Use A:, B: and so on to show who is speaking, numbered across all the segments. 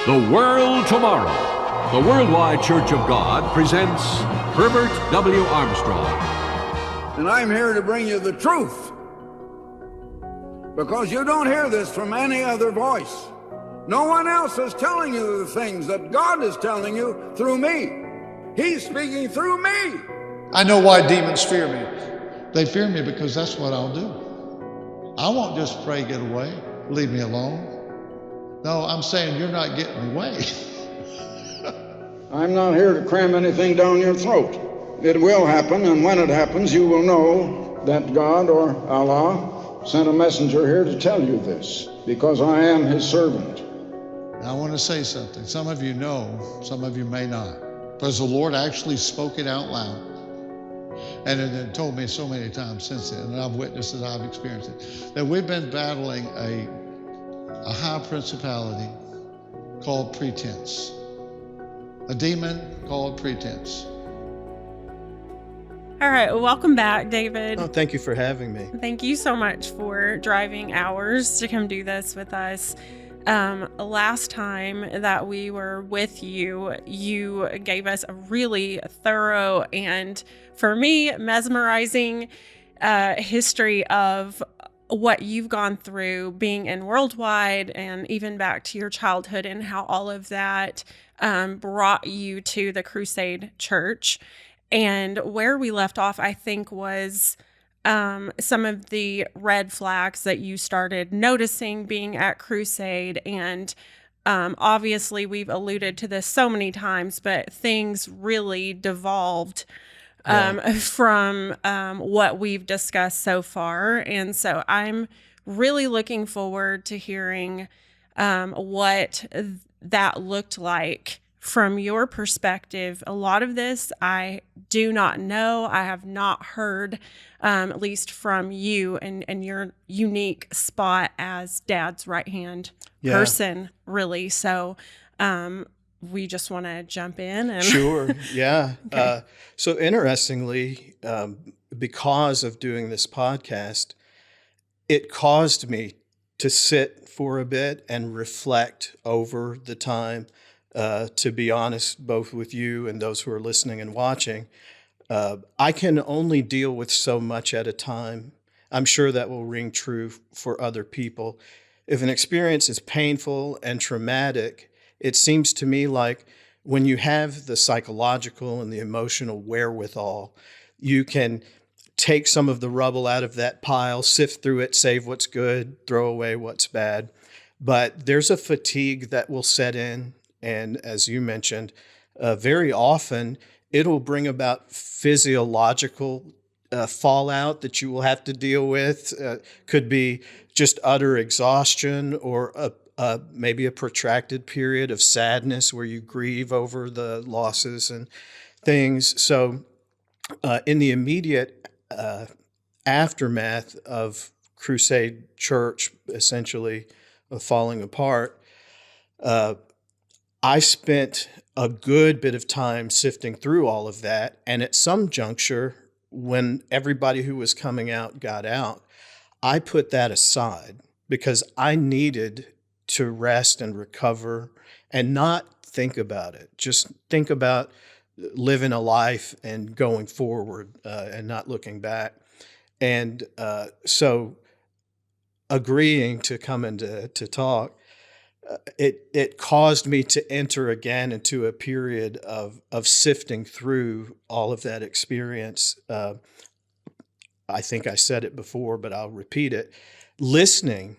A: The World Tomorrow. The Worldwide Church of God presents Herbert W. Armstrong.
B: And I'm here to bring you the truth, because you don't hear this from any other voice. No one else is telling you the things that God is telling you through me. He's speaking through me.
C: I know why demons fear me. They fear me because that's what I'll do. I won't just pray, get away, leave me alone. No, I'm saying you're not getting away.
B: I'm not here to cram anything down your throat. It will happen, and when it happens, you will know that God or Allah sent a messenger here to tell you this, because I am his servant.
C: I want to say something. Some of you know, some of you may not. Because the Lord actually spoke it out loud. And it told me so many times since then, and I've witnessed it, I've experienced it, that we've been battling a high principality called pretense. A demon called pretense.
D: All right, well, welcome back, David.
E: Oh, thank you for having me.
D: Thank you so much for driving hours to come do this with us. Last time that we were with you, you gave us a really thorough and, for me, mesmerizing history of what you've gone through being in Worldwide and even back to your childhood and how all of that brought you to the Crusade Church. And where we left off, I think, was some of the red flags that you started noticing being at Crusade. And obviously, we've alluded to this so many times, but things really devolved from what we've discussed so far. And so I'm really looking forward to hearing what that looked like from your perspective. A lot of this I do not know. I have not heard, at least from you and your unique spot as Dad's right-hand person, really. So we just want to jump in. And
E: Sure, yeah.
D: Okay.
E: So interestingly, because of doing this podcast, it caused me to sit for a bit and reflect over the time. To be honest, both with you and those who are listening and watching, I can only deal with so much at a time. I'm sure that will ring true for other people. If an experience is painful and traumatic, it seems to me like when you have the psychological and the emotional wherewithal, you can take some of the rubble out of that pile, sift through it, save what's good, throw away what's bad. But there's a fatigue that will set in. And as you mentioned, very often it'll bring about physiological fallout that you will have to deal with. Could be just utter exhaustion or maybe a protracted period of sadness where you grieve over the losses and things. So in the immediate aftermath of Crusade Church essentially falling apart, I spent a good bit of time sifting through all of that. And at some juncture, when everybody who was coming out got out, I put that aside because I needed to rest and recover and not think about it. Just think about living a life and going forward and not looking back. And so agreeing to come in to talk, it caused me to enter again into a period of sifting through all of that experience. I think I said it before, but I'll repeat it. Listening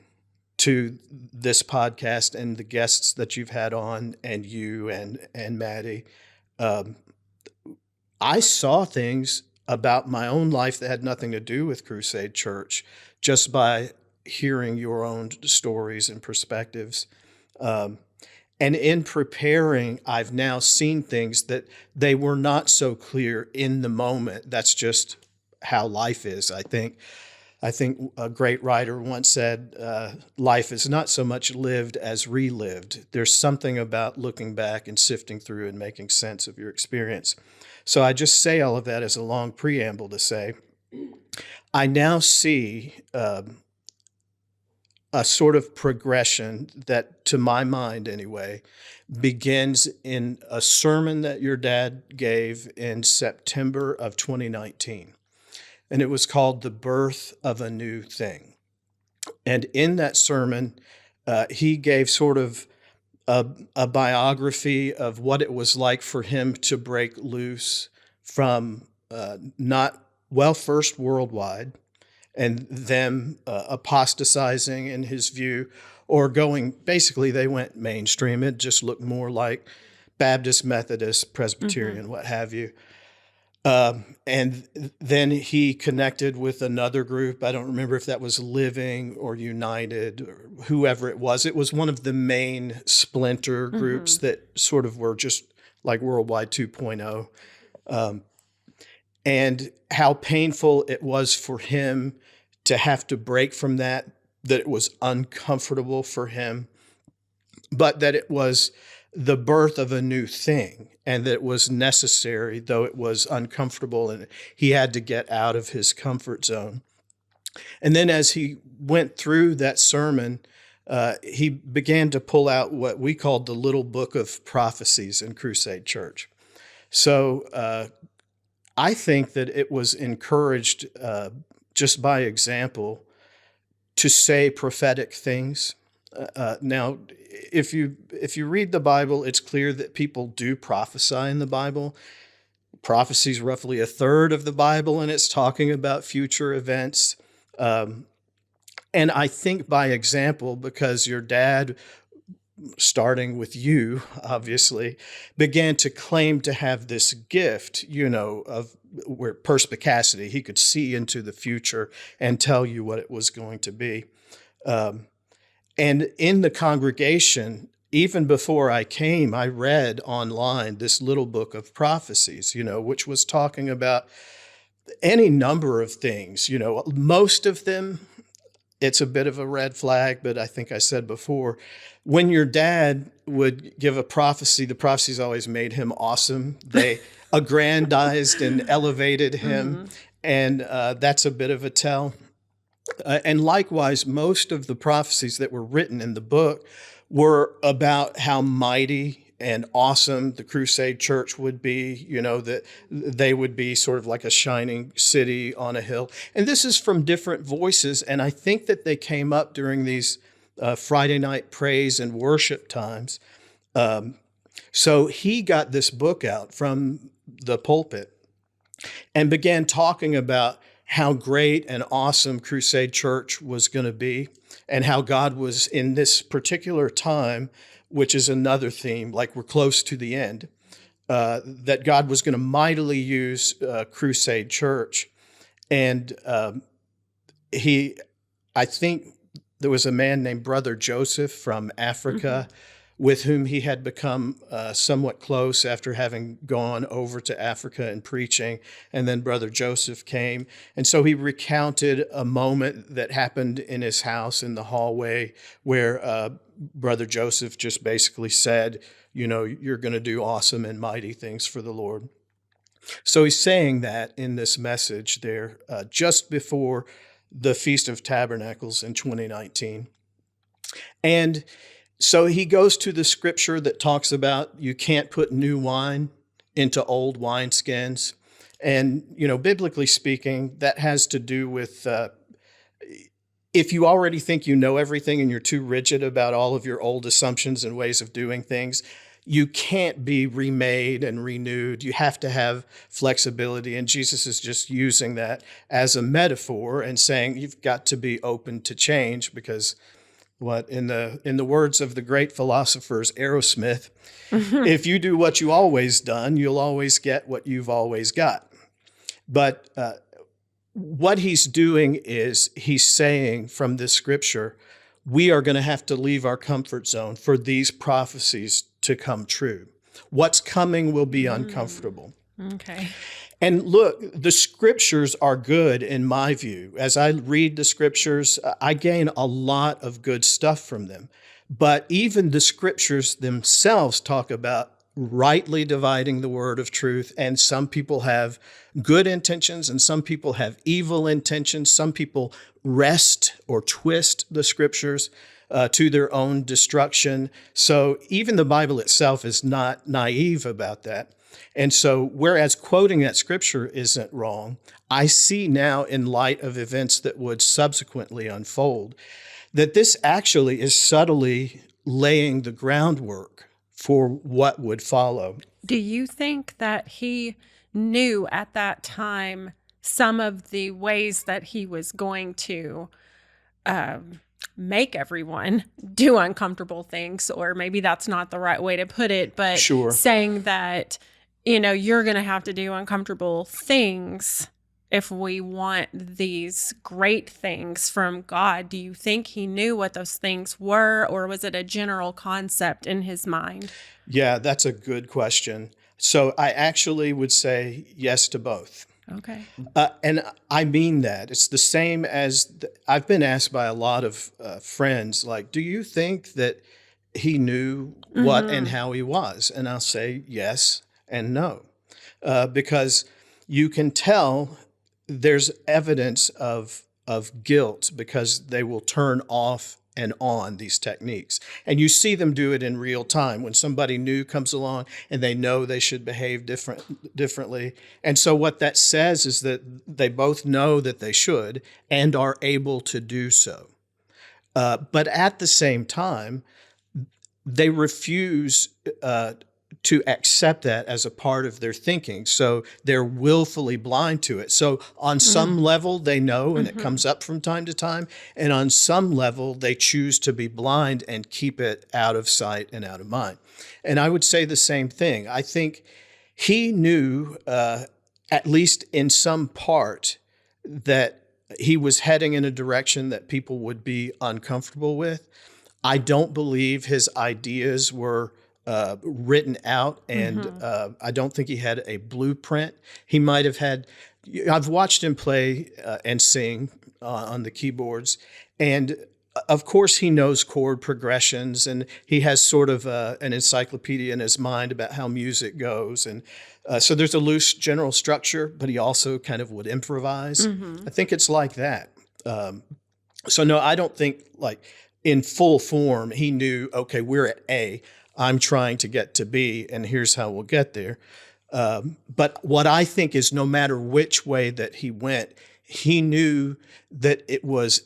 E: to this podcast and the guests that you've had on, and you and Mattie, I saw things about my own life that had nothing to do with Crusade Church just by hearing your own stories and perspectives. And in preparing, I've now seen things that they were not so clear in the moment. That's just how life is, I think. I think a great writer once said, life is not so much lived as relived. There's something about looking back and sifting through and making sense of your experience. So I just say all of that as a long preamble to say, I now see a sort of progression that, to my mind anyway, begins in a sermon that your dad gave in September of 2019. And it was called The Birth of a New Thing. And in that sermon, he gave sort of a biography of what it was like for him to break loose from first worldwide, and them apostatizing in his view, or basically they went mainstream. It just looked more like Baptist, Methodist, Presbyterian, what have you. And then he connected with another group. I don't remember if that was Living or United or whoever it was. It was one of the main splinter groups that sort of were just like Worldwide 2.0. And how painful it was for him to have to break from that it was uncomfortable for him, but that it was the birth of a new thing, and that it was necessary, though it was uncomfortable, and he had to get out of his comfort zone. And then as he went through that sermon, he began to pull out what we called the little book of prophecies in Crusade Church. So I think that it was encouraged just by example to say prophetic things. Now, if you read the Bible, it's clear that people do prophesy in the Bible. Prophecy is roughly a third of the Bible, and it's talking about future events. And I think by example, because your dad, starting with you, obviously, began to claim to have this gift, of where perspicacity. He could see into the future and tell you what it was going to be. And in the congregation, even before I came, I read online this little book of prophecies, which was talking about any number of things. Most of them, it's a bit of a red flag, but I think I said before, when your dad would give a prophecy, the prophecies always made him awesome. They aggrandized and elevated him, and that's a bit of a tell. And likewise, most of the prophecies that were written in the book were about how mighty and awesome the Crusade Church would be, that they would be sort of like a shining city on a hill. And this is from different voices, and I think that they came up during these Friday night praise and worship times. So he got this book out from the pulpit and began talking about how great and awesome Crusade Church was going to be, and how God was in this particular time, which is another theme, like we're close to the end, that God was going to mightily use Crusade Church. And I think there was a man named Brother Joseph from Africa, with whom he had become somewhat close after having gone over to Africa and preaching. And then Brother Joseph came. And so he recounted a moment that happened in his house in the hallway where Brother Joseph just basically said, you're going to do awesome and mighty things for the Lord. So he's saying that in this message there just before the Feast of Tabernacles in 2019. And so he goes to the scripture that talks about you can't put new wine into old wineskins. And, biblically speaking, that has to do with if you already think you know everything and you're too rigid about all of your old assumptions and ways of doing things, you can't be remade and renewed. You have to have flexibility. And Jesus is just using that as a metaphor and saying you've got to be open to change, because in the words of the great philosophers Aerosmith, if you do what you always done, you'll always get what you've always got. But what he's doing is he's saying from this scripture, we are going to have to leave our comfort zone for these prophecies to come true. What's coming will be uncomfortable.
D: Okay.
E: And look, the scriptures are good in my view. As I read the scriptures, I gain a lot of good stuff from them. But even the scriptures themselves talk about rightly dividing the word of truth. And some people have good intentions and some people have evil intentions. Some people wrest or twist the scriptures to their own destruction. So even the Bible itself is not naive about that. And so whereas quoting that scripture isn't wrong, I see now in light of events that would subsequently unfold that this actually is subtly laying the groundwork for what would follow.
D: Do you think that he knew at that time some of the ways that he was going to make everyone do uncomfortable things? Or maybe that's not the right way to put it, but
E: Sure.
D: saying that, you know, you're going to have to do uncomfortable things if we want these great things from God. Do you think he knew what those things were, or was it a general concept in his mind?
E: Yeah, that's a good question. So I actually would say yes to both.
D: Okay.
E: And I mean that. It's the same as I've been asked by a lot of friends, like, do you think that he knew what and how he was? And I'll say yes and no, because you can tell there's evidence of guilt because they will turn off and on these techniques. And you see them do it in real time when somebody new comes along and they know they should behave differently. And so what that says is that they both know that they should and are able to do so. But at the same time, they refuse to accept that as a part of their thinking. So they're willfully blind to it. So on some level, they know, and it comes up from time to time. And on some level, they choose to be blind and keep it out of sight and out of mind. And I would say the same thing. I think he knew, at least in some part, that he was heading in a direction that people would be uncomfortable with. I don't believe his ideas were written out, and I don't think he had a blueprint. He might have had, I've watched him play and sing on the keyboards, and of course he knows chord progressions, and he has sort of an encyclopedia in his mind about how music goes, and so there's a loose general structure, but he also kind of would improvise. I think it's like that. So no, I don't think like in full form he knew, okay, we're at A, I'm trying to get to B, and here's how we'll get there. But what I think is no matter which way that he went, he knew that it was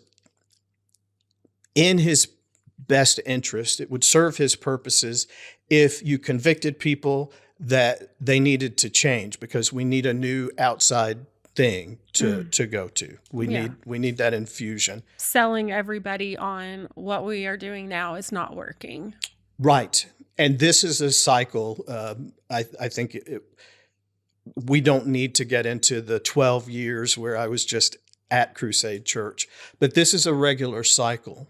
E: in his best interest. It would serve his purposes if you convicted people that they needed to change, because we need a new outside thing to go to. We need that infusion.
D: Selling everybody on what we are doing now is not working.
E: Right. And this is a cycle. I think we don't need to get into the 12 years where I was just at Crusade Church, but this is a regular cycle.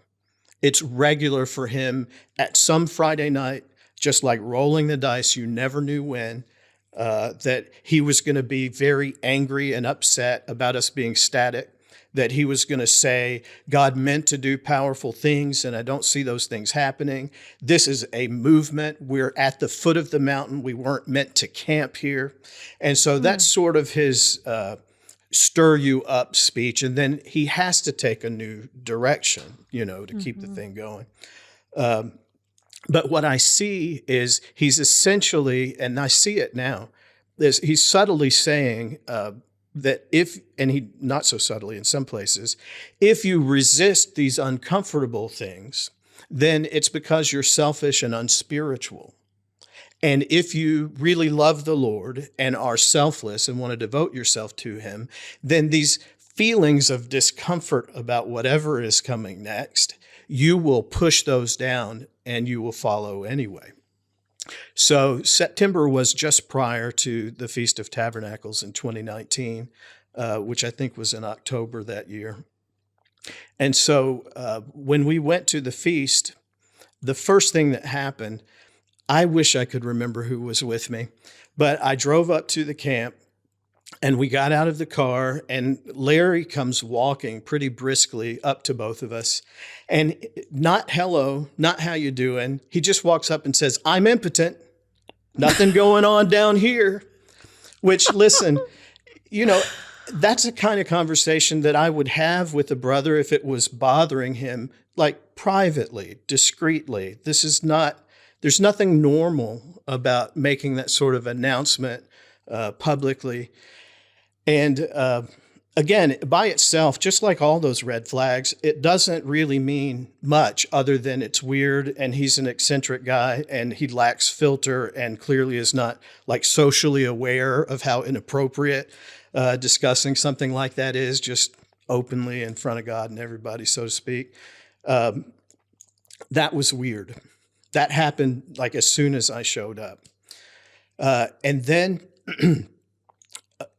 E: It's regular for him at some Friday night, just like rolling the dice, you never knew when, that he was going to be very angry and upset about us being static, that he was going to say, God meant to do powerful things, and I don't see those things happening. This is a movement. We're at the foot of the mountain. We weren't meant to camp here. And so that's sort of his stir you up speech. And then he has to take a new direction, to keep the thing going. But what I see is he's essentially, and I see it now, he's subtly saying, that if, and he not so subtly in some places, if you resist these uncomfortable things, then it's because you're selfish and unspiritual. And if you really love the Lord and are selfless and want to devote yourself to him, then these feelings of discomfort about whatever is coming next, you will push those down and you will follow anyway. So September was just prior to the Feast of Tabernacles in 2019, which I think was in October that year. And so when we went to the feast, the first thing that happened, I wish I could remember who was with me, but I drove up to the camp and we got out of the car and Larry comes walking pretty briskly up to both of us. And not hello, not how you doing. He just walks up and says, I'm impotent. Nothing going on down here. Which, listen, that's the kind of conversation that I would have with a brother if it was bothering him, like privately, discreetly. There's nothing normal about making that sort of announcement publicly. And again, by itself, just like all those red flags, it doesn't really mean much other than it's weird and he's an eccentric guy and he lacks filter and clearly is not like socially aware of how inappropriate discussing something like that is, just openly in front of God and everybody, so to speak. That was weird. That happened like as soon as I showed up. And then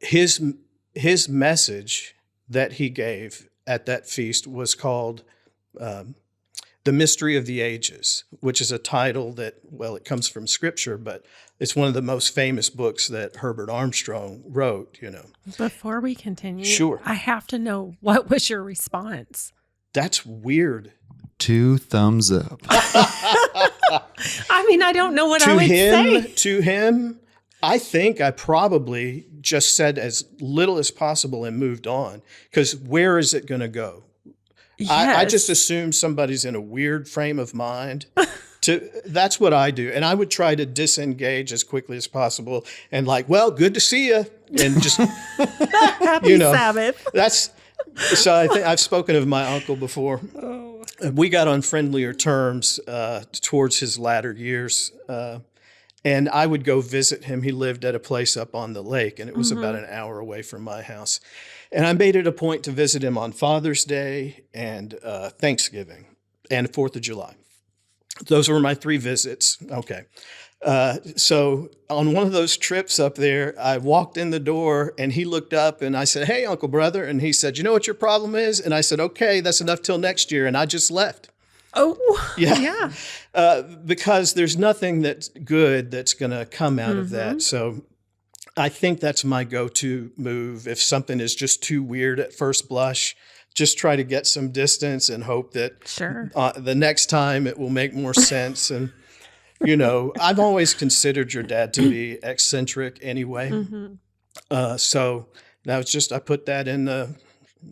E: his message that he gave at that feast was called The Mystery of the Ages, which is a title that, well, it comes from Scripture, but it's one of the most famous books that Herbert Armstrong wrote,
D: Before we continue,
E: Sure.
D: I have to know, what was your response?
E: That's weird.
F: 2 thumbs up.
D: I mean, I don't know what I would say.
E: To him, I think I probably just said as little as possible and moved on, because where is it going to go?
D: Yes.
E: I just assume somebody's in a weird frame of mind. That's what I do. And I would try to disengage as quickly as possible and like, well, good to see you. And just,
D: Happy Sabbath.
E: So I think I've spoken of my uncle before.
D: Oh.
E: We got on friendlier terms towards his latter years. And I would go visit him. He lived at a place up on the lake, and it was about an hour away from my house. And I made it a point to visit him on Father's Day and Thanksgiving and 4th of July. Those were my 3 visits. Okay. So on one of those trips up there, I walked in the door and he looked up and I said, "Hey, Uncle Brother." And he said, "You know what your problem is?" And I said, "Okay, that's enough till next year." And I just left.
D: Oh,
E: Yeah. Because there's nothing that's good that's going to come out of that. So I think that's my go-to move. If something is just too weird at first blush, just try to get some distance and hope that the next time it will make more sense. And, I've always considered your dad to be eccentric anyway. So that was just, I put that in the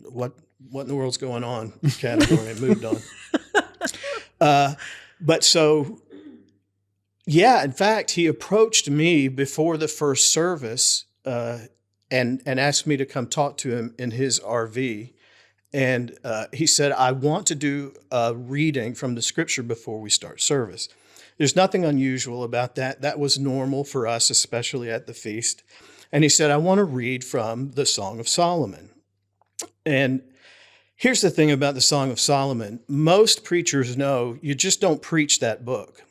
E: what in the world's going on category and moved on. But so, yeah, in fact, he approached me before the first service and asked me to come talk to him in his RV. And he said, "I want to do a reading from the Scripture before we start service." There's nothing unusual about that. That was normal for us, especially at the feast. And he said, "I want to read from the Song of Solomon." And here's the thing about the Song of Solomon. Most preachers know you just don't preach that book.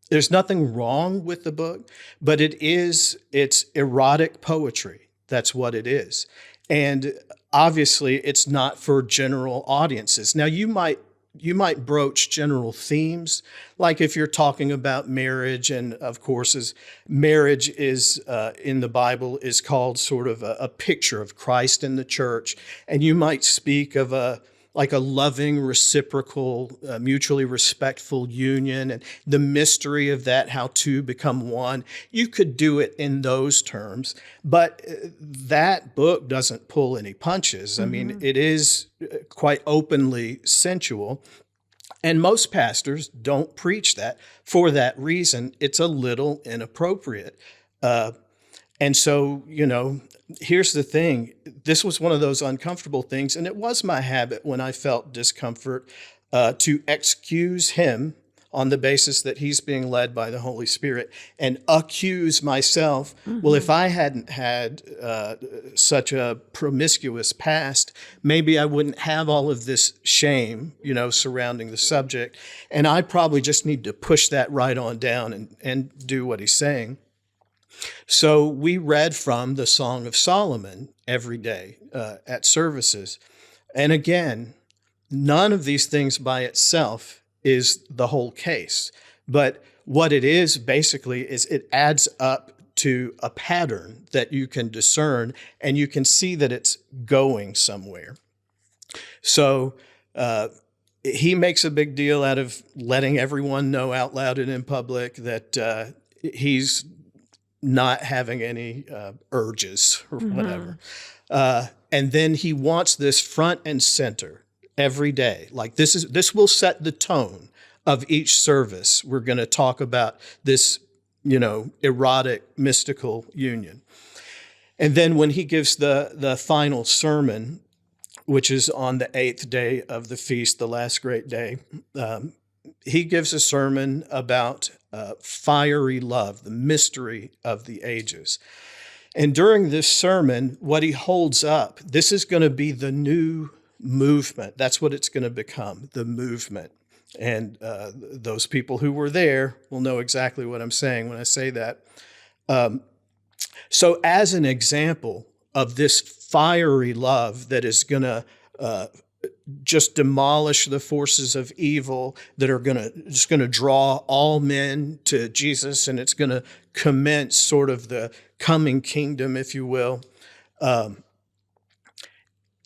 E: There's nothing wrong with the book, but it's erotic poetry. That's what it is. And obviously it's not for general audiences. Now you might broach general themes, like if you're talking about marriage, and of course marriage is in the Bible is called sort of a picture of Christ in the church, and you might speak of a loving, reciprocal, mutually respectful union and the mystery of that, how two become one. You could do it in those terms, but that book doesn't pull any punches. I mean, it is quite openly sensual, and most pastors don't preach that for that reason. It's a little inappropriate. And so, here's the thing. This was one of those uncomfortable things, and it was my habit when I felt discomfort to excuse him on the basis that he's being led by the Holy Spirit and accuse myself. Well, if I hadn't had such a promiscuous past, maybe I wouldn't have all of this shame, surrounding the subject. And I probably just need to push that right on down and do what he's saying. So we read from the Song of Solomon every day at services. And again, none of these things by itself is the whole case. But what it is basically is it adds up to a pattern that you can discern, and you can see that it's going somewhere. So he makes a big deal out of letting everyone know out loud and in public that he's not having any urges or whatever. And then he wants this front and center every day. Like this will set the tone of each service. We're going to talk about this, erotic, mystical union. And then when he gives the final sermon, which is on the 8th day of the feast, the last great day, he gives a sermon about fiery love, the mystery of the ages. And during this sermon, what he holds up, this is going to be the new movement. That's what it's going to become, the movement. And those people who were there will know exactly what I'm saying when I say that. So as an example of this fiery love that is going to just demolish the forces of evil, that are going to draw all men to Jesus, and it's going to commence sort of the coming kingdom, if you will.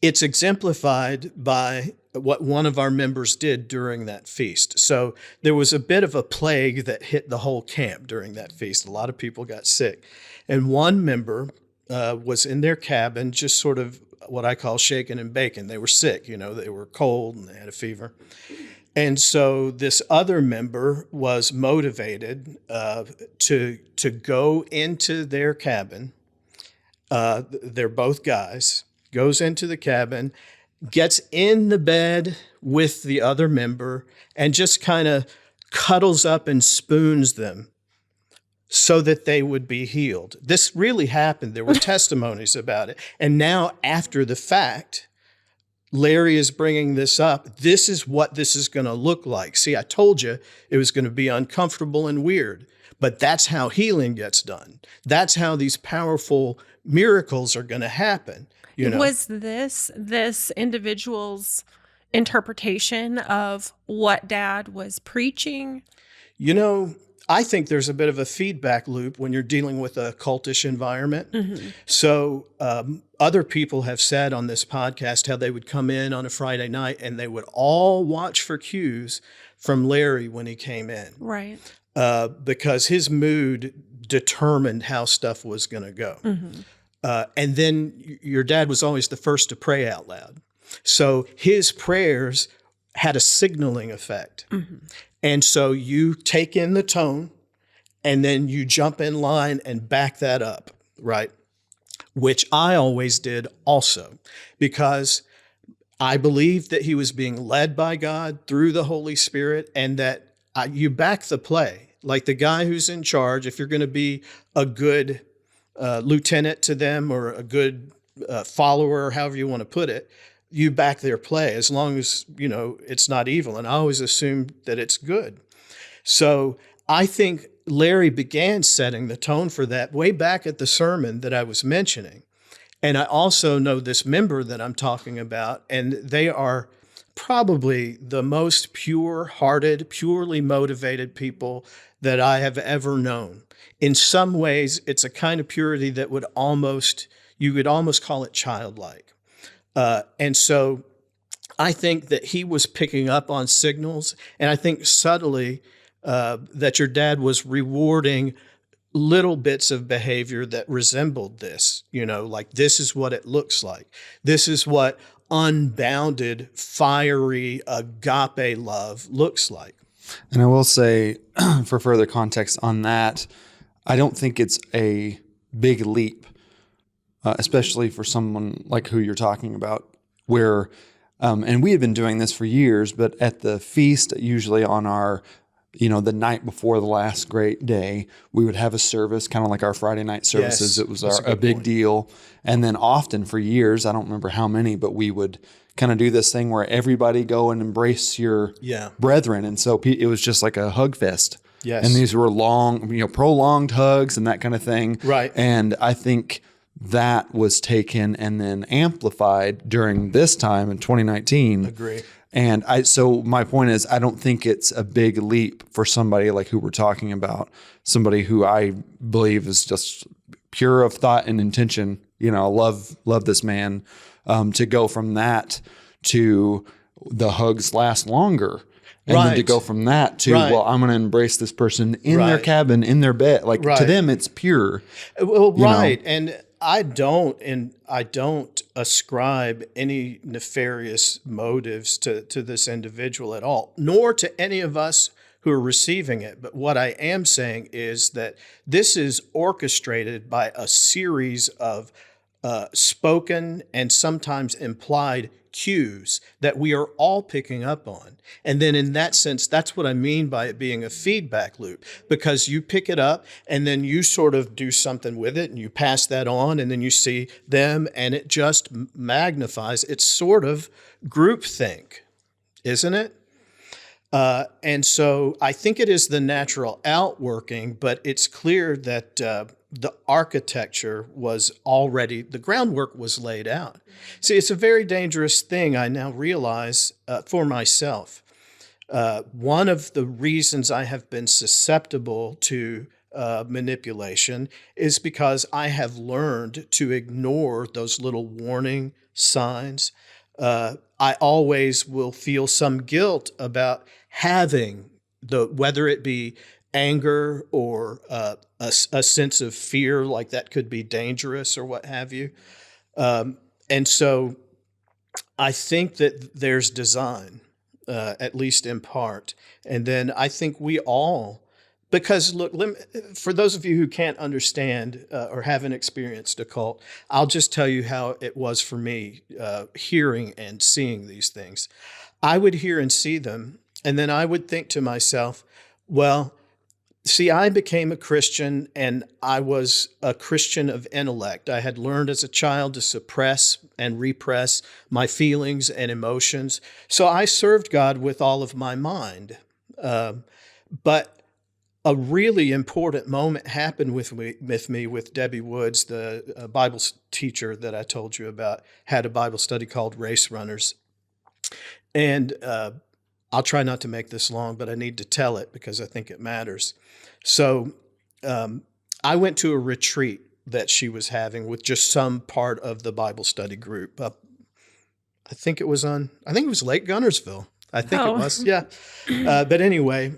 E: It's exemplified by what one of our members did during that feast. So there was a bit of a plague that hit the whole camp during that feast. A lot of people got sick. And one member was in their cabin, just sort of what I call shaking and baking. They were sick, they were cold and they had a fever. And so this other member was motivated to go into their cabin. They're both guys, goes into the cabin, gets in the bed with the other member, and just kind of cuddles up and spoons them so that they would be healed. This really happened. There were testimonies about it. And now, after the fact, Larry is bringing this up. This is what this is going to look like. See, I told you it was going to be uncomfortable and weird, but that's how healing gets done. That's how these powerful miracles are going to happen.
D: Was this individual's interpretation of what Dad was preaching?
E: I think there's a bit of a feedback loop when you're dealing with a cultish environment. Mm-hmm. So other people have said on this podcast how they would come in on a Friday night and they would all watch for cues from Larry when he came in.
D: Right.
E: Because his mood determined how stuff was going to go. Mm-hmm. And then your dad was always the first to pray out loud. So his prayers had a signaling effect. Mm-hmm. And so you take in the tone and then you jump in line and back that up, right? Which I always did also, because I believed that he was being led by God through the Holy Spirit, and that you back the play. Like the guy who's in charge, if you're going to be a good lieutenant to them or a good follower, however you want to put it, you back their play as long as, it's not evil. And I always assume that it's good. So I think Larry began setting the tone for that way back at the sermon that I was mentioning. And I also know this member that I'm talking about, and they are probably the most pure-hearted, purely motivated people that I have ever known. In some ways, it's a kind of purity that you could almost call it childlike. And so I think that he was picking up on signals, and I think subtly that your dad was rewarding little bits of behavior that resembled this, like this is what it looks like. This is what unbounded, fiery, agape love looks like.
F: And I will say, for further context on that, I don't think it's a big leap, especially for someone like who you're talking about, where, and we had been doing this for years, but at the feast, usually on our, the night before the last great day, we would have a service, kind of like our Friday night services.
E: Yes,
F: it was a big deal. And then often for years, I don't remember how many, but we would kind of do this thing where everybody go and embrace your brethren. And so it was just like a hug fest.
E: Yes.
F: And these were long, prolonged hugs and that kind of thing.
E: Right.
F: And I think that was taken and then amplified during this time in 2019.
E: Agree.
F: And so my point is, I don't think it's a big leap for somebody like who we're talking about, somebody who I believe is just pure of thought and intention. Love this man, to go from that to the hugs last longer. And then to
E: Right.
F: go from that to,
E: Right.
F: well, I'm going to embrace this person in their
E: Right.
F: cabin, in their bed. Like to
E: Right.
F: them, it's pure.
E: Well,
F: you know?
E: right. And I don't ascribe any nefarious motives to this individual at all, nor to any of us who are receiving it. But what I am saying is that this is orchestrated by a series of spoken and sometimes implied cues that we are all picking up on. And then in that sense, that's what I mean by it being a feedback loop, because you pick it up and then you sort of do something with it and you pass that on and then you see them and it just magnifies. It's sort of groupthink, isn't it? And so I think it is the natural outworking, but it's clear that the architecture was already, the groundwork was laid out. See, it's a very dangerous thing, I now realize for myself. One of the reasons I have been susceptible to manipulation is because I have learned to ignore those little warning signs. I always will feel some guilt about having whether it be anger or a sense of fear, like that could be dangerous or what have you. And so I think that there's design, at least in part. And then I think we all, because look, for those of you who can't understand or haven't experienced a cult, I'll just tell you how it was for me hearing and seeing these things. I would hear and see them, and then I would think to myself, well, see, I became a Christian and I was a Christian of intellect. I had learned as a child to suppress and repress my feelings and emotions. So I served God with all of my mind. But a really important moment happened with me with Debbie Woods, the Bible teacher that I told you about, had a Bible study called Race Runners. And I'll try not to make this long, but I need to tell it because I think it matters. So I went to a retreat that she was having with just some part of the Bible study group. I think it was Lake Gunnersville. I think it was, yeah. But anyway,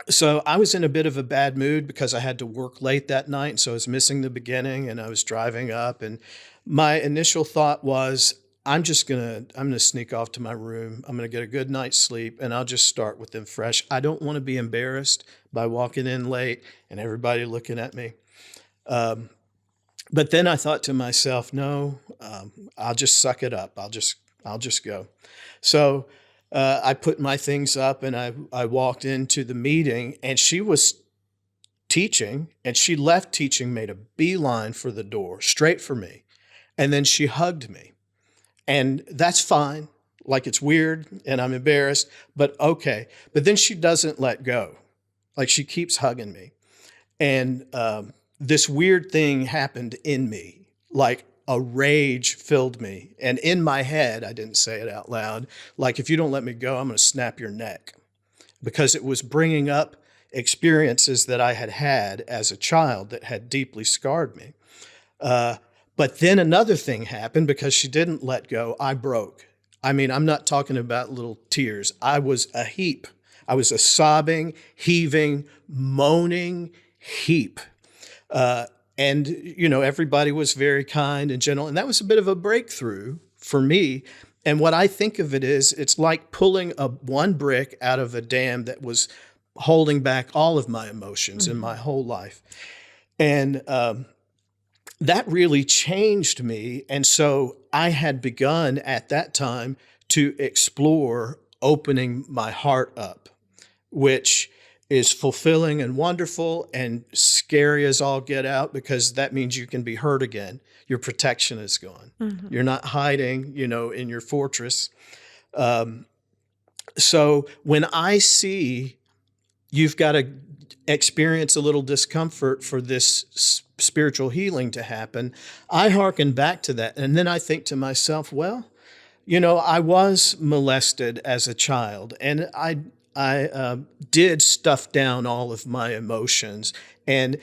E: so I was in a bit of a bad mood because I had to work late that night. So I was missing the beginning and I was driving up. And my initial thought was, I'm going to sneak off to my room. I'm going to get a good night's sleep and I'll just start with them fresh. I don't want to be embarrassed by walking in late and everybody looking at me. But then I thought to myself, no, I'll just suck it up. I'll just go. So I put my things up and I walked into the meeting and she was teaching and she left teaching, made a beeline for the door, straight for me. And then she hugged me. And that's fine. Like it's weird and I'm embarrassed, but okay. But then she doesn't let go. Like she keeps hugging me. And this weird thing happened in me, like a rage filled me. And in my head, I didn't say it out loud, like if you don't let me go, I'm going to snap your neck. Because it was bringing up experiences that I had had as a child that had deeply scarred me. But then another thing happened because she didn't let go. I broke. I mean, I'm not talking about little tears. I was a heap. I was a sobbing, heaving, moaning heap. And, you know, everybody was very kind and gentle. And that was a bit of a breakthrough for me. And what I think of it is, it's like pulling one brick out of a dam that was holding back all of my emotions in my whole life. And that really changed me. And so I had begun at that time to explore opening my heart up, which is fulfilling and wonderful and scary as all get out, because that means you can be hurt again. Your protection is gone. Mm-hmm. You're not hiding, you know, in your fortress. So when I see you've got to experience a little discomfort for this spiritual healing to happen, I hearken back to that. And then I think to myself, well, you know, I was molested as a child and I did stuff down all of my emotions, and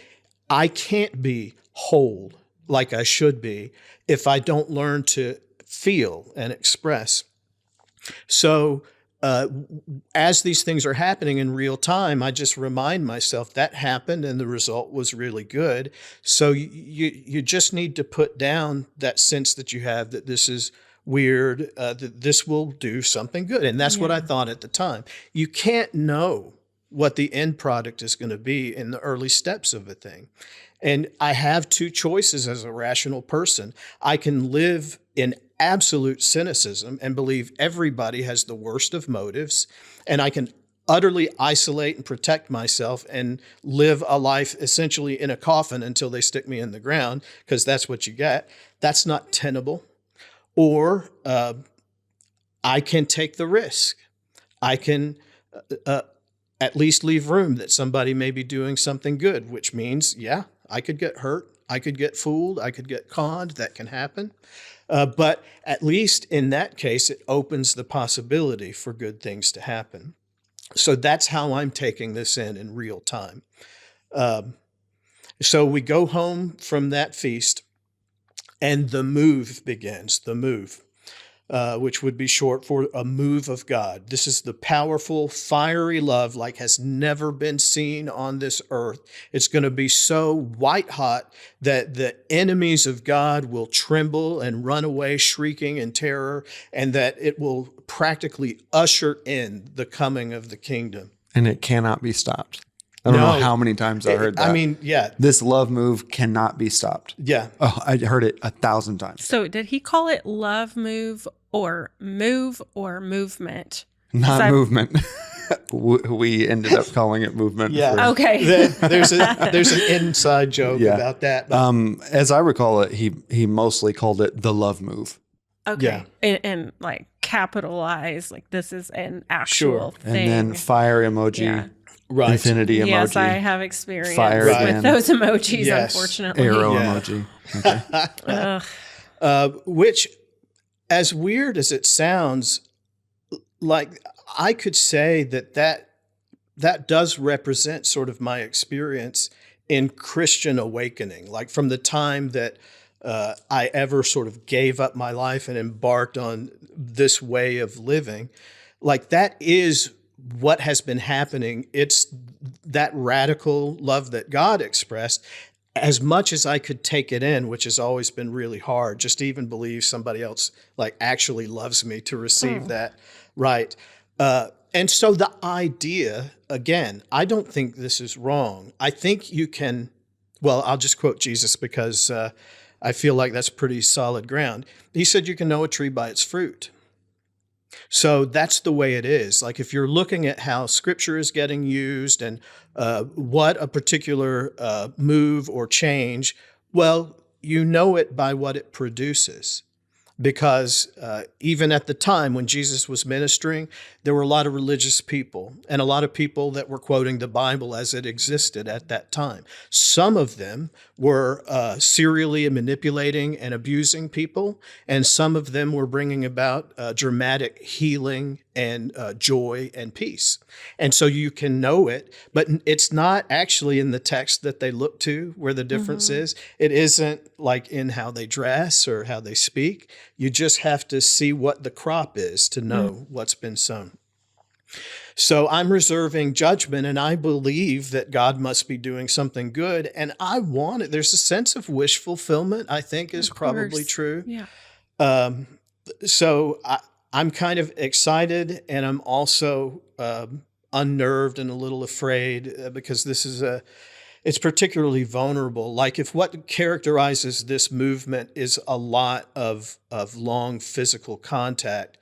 E: I can't be whole like I should be if I don't learn to feel and express. So as these things are happening in real time, I just remind myself that happened and the result was really good. So you just need to put down that sense that you have that this is weird, that this will do something good. And that's what I thought at the time. You can't know what the end product is going to be in the early steps of a thing. And I have two choices as a rational person. I can live in absolute cynicism and believe everybody has the worst of motives, and I can utterly isolate and protect myself and live a life essentially in a coffin until they stick me in the ground, because that's what you get. That's not tenable. Or I can take the risk. I can at least leave room that somebody may be doing something good, which means, I could get hurt. I could get fooled. I could get conned. That can happen. But at least in that case, it opens the possibility for good things to happen. So that's how I'm taking this in real time. So we go home from that feast, and the move begins, which would be short for a move of God. This is the powerful, fiery love like has never been seen on this earth. It's going to be so white hot that the enemies of God will tremble and run away shrieking in terror, and that it will practically usher in the coming of the kingdom.
F: And it cannot be stopped. I don't know how many times I heard that.
E: I mean,
F: This love move cannot be stopped.
E: Yeah.
F: Oh, I heard it 1,000 times.
D: So did he call it love move or movement?
F: Not movement. We ended up calling it movement.
E: Yeah.
D: Okay.
E: There's an inside joke about that.
F: As I recall it, he mostly called it the love move.
D: Okay. And like capitalize, like this is an actual thing.
F: And then fire emoji.
D: Yeah.
E: Right.
F: Infinity emoji.
D: Yes, I have experience
F: Fire
D: with
F: again.
D: those emojis,
E: Yes.
D: unfortunately.
F: Arrow
E: Yeah.
F: emoji. Okay.
E: Which, as weird as it sounds, like I could say that does represent sort of my experience in Christian awakening, like from the time that I ever sort of gave up my life and embarked on this way of living. Like that is what has been happening. It's that radical love that God expressed. As much as I could take it in, which has always been really hard, just to even believe somebody else like actually loves me to receive that. Right. And so the idea, again, I don't think this is wrong. I think you can, well, I'll just quote Jesus because I feel like that's pretty solid ground. He said, you can know a tree by its fruit. So that's the way it is. Like if you're looking at how scripture is getting used and what a particular move or change, well, you know it by what it produces. Because even at the time when Jesus was ministering, there were a lot of religious people and a lot of people that were quoting the Bible as it existed at that time. Some of them were serially manipulating and abusing people, and some of them were bringing about dramatic healing and joy and peace. And so you can know it, but it's not actually in the text that they look to where the difference is. It isn't like in how they dress or how they speak. You just have to see what the crop is to know what's been sown. So I'm reserving judgment, and I believe that God must be doing something good. And I want it. There's a sense of wish fulfillment, I think, is probably true.
D: Yeah.
E: So I'm kind of excited, and I'm also unnerved and a little afraid because this is it's particularly vulnerable. Like if what characterizes this movement is a lot of long physical contact,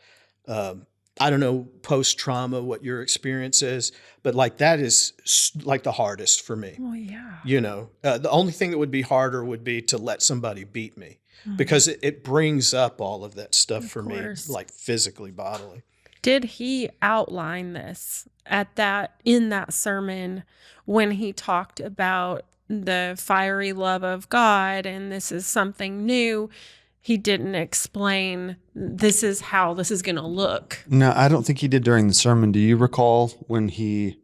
E: I don't know post-trauma what your experience is, but like that is like the hardest for me.
D: Oh, yeah.
E: You know, the only thing that would be harder would be to let somebody beat me because it brings up all of that stuff for
D: course.
E: me, like physically, bodily.
D: Did he outline this in that sermon when he talked about the fiery love of God and this is something new? He didn't explain this is how this is going to look.
F: No, I don't think he did during the sermon. Do you recall when he,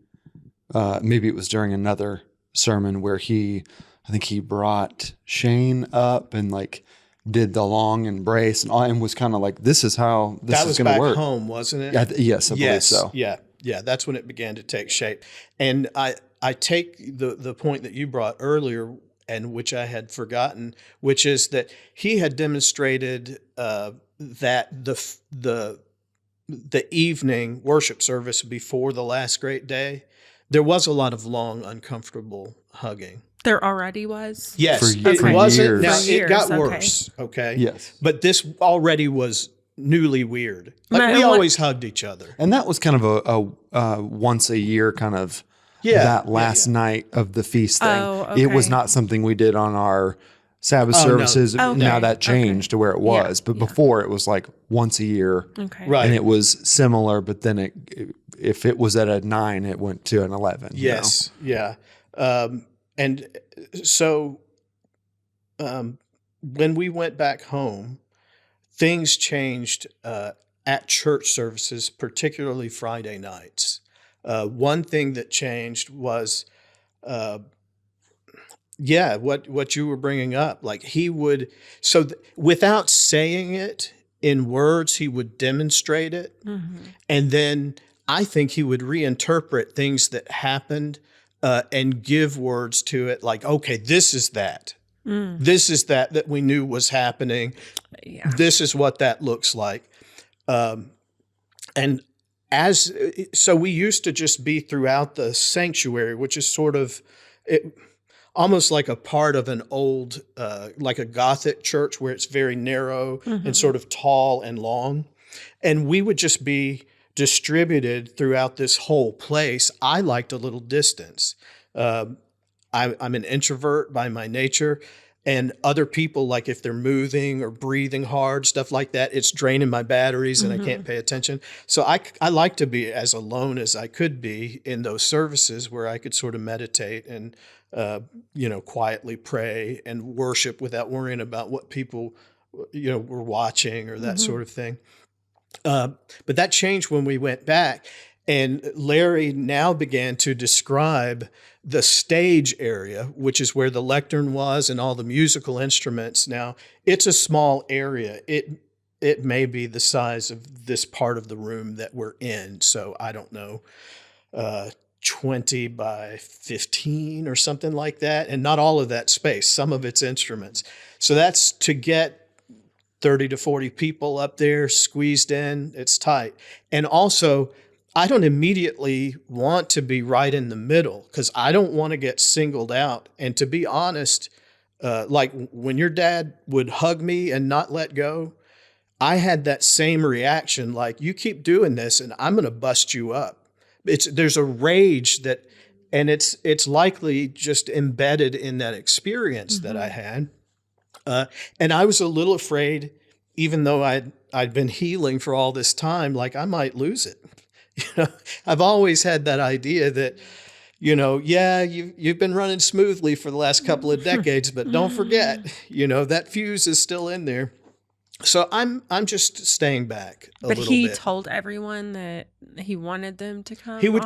F: maybe it was during another sermon where I think he brought Shane up and like did the long embrace and was kind of like, this is how this
E: That
F: is
E: was
F: going to
E: back
F: work.
E: home, wasn't it?
F: Yes, I believe so.
E: Yeah. That's when it began to take shape. And I take the point that you brought earlier, and which I had forgotten, which is that he had demonstrated that the evening worship service before the last great day, there was a lot of long, uncomfortable hugging.
D: There already was?
E: Yes,
F: For
E: it
F: years.
E: wasn't. Now,
D: For
E: it got
D: years, okay.
E: worse, okay?
F: Yes.
E: But this already was newly weird. Like, we always hugged each other.
F: And that was kind of a once a year kind of that last night of the feast thing.
D: Oh,
F: It was
D: okay.
F: not something we did on our Sabbath
E: no.
F: services.
D: Okay,
F: Now that changed to where it was.
D: Yeah,
F: But before it was like once a year.
D: Okay.
E: Right.
F: And it was similar, but then if it was at a 9, it went to an 11.
E: Yes. Yeah. And so when we went back home, things changed at church services, particularly Friday nights. One thing that changed was, what you were bringing up. Like he would, without saying it in words, he would demonstrate it.
D: Mm-hmm.
E: And then I think he would reinterpret things that happened and give words to it. Like, okay, this is that. This is that we knew was happening.
D: Yeah.
E: This is what that looks like. And so we used to just be throughout the sanctuary, which is sort of almost like a part of an old, like a Gothic church where it's very narrow and sort of tall and long. And we would just be distributed throughout this whole place. I liked a little distance. I'm an introvert by my nature. And other people, like if they're moving or breathing hard, stuff like that, it's draining my batteries and I can't pay attention. So I like to be as alone as I could be in those services where I could sort of meditate and, quietly pray and worship without worrying about what people, were watching or that sort of thing. But that changed when we went back. And Larry now began to describe the stage area, which is where the lectern was and all the musical instruments. Now, it's a small area. It may be the size of this part of the room that we're in. So I don't know, 20 by 15 or something like that. And not all of that space, some of it's instruments. So that's to get 30 to 40 people up there squeezed in. It's tight. And also, I don't immediately want to be right in the middle because I don't want to get singled out. And to be honest, like when your dad would hug me and not let go, I had that same reaction. Like, you keep doing this and I'm going to bust you up. There's a rage and it's likely just embedded in that experience that I had. And I was a little afraid, even though I'd been healing for all this time, like I might lose it. I've always had that idea that, you've been running smoothly for the last couple of decades, but don't forget, that fuse is still in there. So I'm just staying back a little bit. But
D: he told everyone that he wanted them to come.
E: He would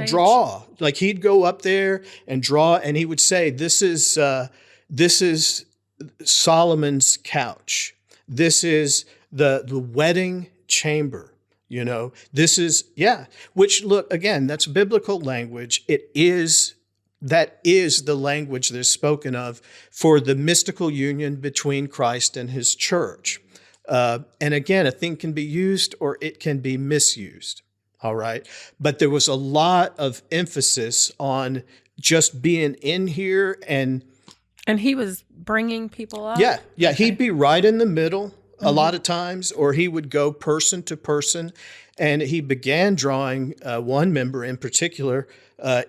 E: draw, like he'd go up there and draw, and he would say, "This is Solomon's couch. This is the wedding chamber." This is, which, look, again, that's biblical language. That is the language that's spoken of for the mystical union between Christ and his church. And again, a thing can be used or it can be misused. All right. But there was a lot of emphasis on just being in here and
D: he was bringing people up.
E: Yeah. Okay. He'd be right in the middle a lot of times, or he would go person to person. And he began drawing one member in particular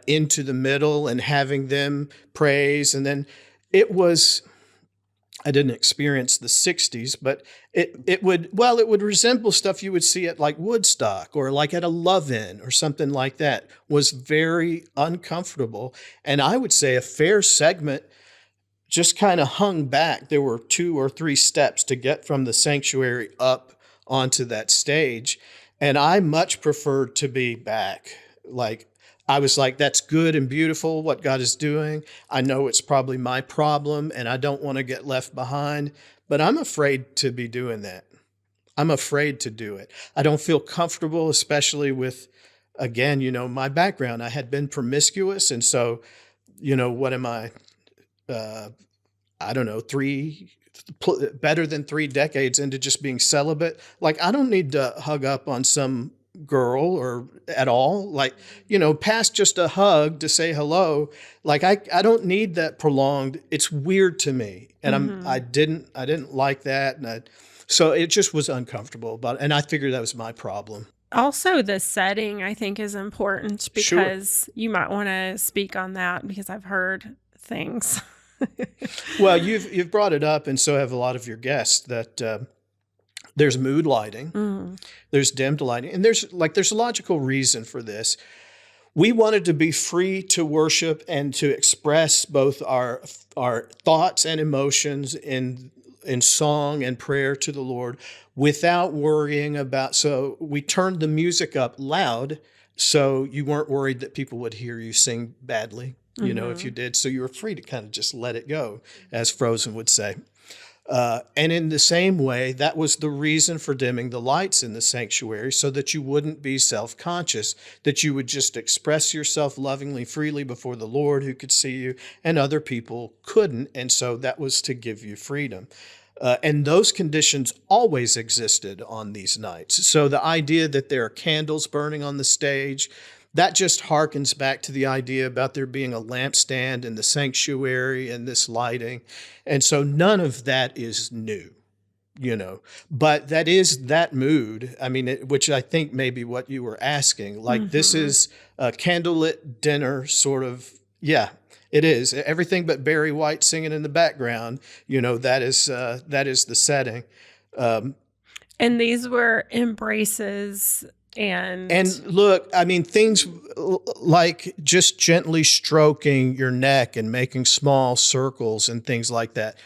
E: into the middle and having them praise. And then I didn't experience the 60s, but it would resemble stuff you would see at like Woodstock or like at a Love-In or something like that. Was very uncomfortable. And I would say a fair segment just kind of hung back. There were 2 or 3 steps to get from the sanctuary up onto that stage. And I much preferred to be back. Like, I was like, that's good and beautiful what God is doing. I know it's probably my problem and I don't want to get left behind, but I'm afraid to be doing that. I'm afraid to do it. I don't feel comfortable, especially with, again, my background. I had been promiscuous. And so, what am I? I don't know, better than 3 decades into just being celibate. Like, I don't need to hug up on some girl or at all. Like, past just a hug to say hello. Like, I don't need that prolonged. It's weird to me. And I didn't like that. And so it just was uncomfortable and I figured that was my problem.
D: Also, the setting, I think, is important because you might want to speak on that because I've heard things.
E: Well, you've brought it up, and so have a lot of your guests, that there's mood lighting, there's dimmed lighting, and there's a logical reason for this. We wanted to be free to worship and to express both our thoughts and emotions in song and prayer to the Lord without worrying about. So we turned the music up loud, so you weren't worried that people would hear you sing badly. If you did. So you were free to kind of just let it go, as Frozen would say. And in the same way, that was the reason for dimming the lights in the sanctuary, so that you wouldn't be self-conscious, that you would just express yourself lovingly, freely before the Lord, who could see you, and other people couldn't. And so that was to give you freedom. And those conditions always existed on these nights. So the idea that there are candles burning on the stage, that just harkens back to the idea about there being a lampstand in the sanctuary and this lighting. And so none of that is new, but that is that mood. I mean, which I think may be what you were asking. Like, this is a candlelit dinner sort of, yeah, it is. Everything but Barry White singing in the background, that is the setting.
D: And these were embraces. And
E: look, I mean, things like just gently stroking your neck and making small circles and things like that.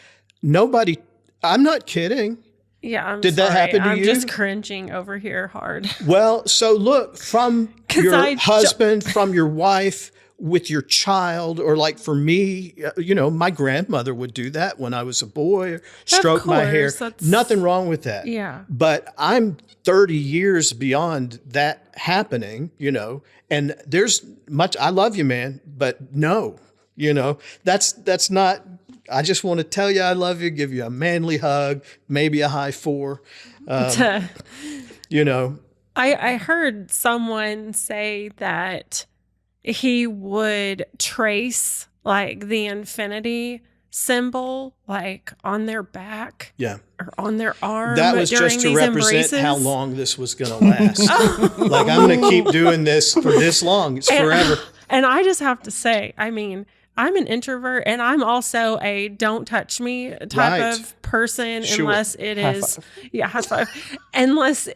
E: I'm not kidding.
D: Yeah, I'm
E: Did
D: sorry.
E: that happen to you?
D: I'm just cringing over here hard.
E: Well, so look, from your husband, from your wife, with your child, or like for me, my grandmother would do that when I was a boy, stroke my hair. Nothing wrong with that.
D: Yeah.
E: But I'm 30 years beyond that happening, and there's much, I love you, man, but no, that's not, I just want to tell you I love you, give you a manly hug, maybe a high four,
D: I heard someone say that he would trace like the infinity symbol like on their back, or on their arm.
E: That was just to represent
D: embraces.
E: How long this was going to last. Like, I'm going to keep doing this for this long. It's forever.
D: And I just have to say, I mean, I'm an introvert, and I'm also a don't touch me type of person, unless it is, high five, unless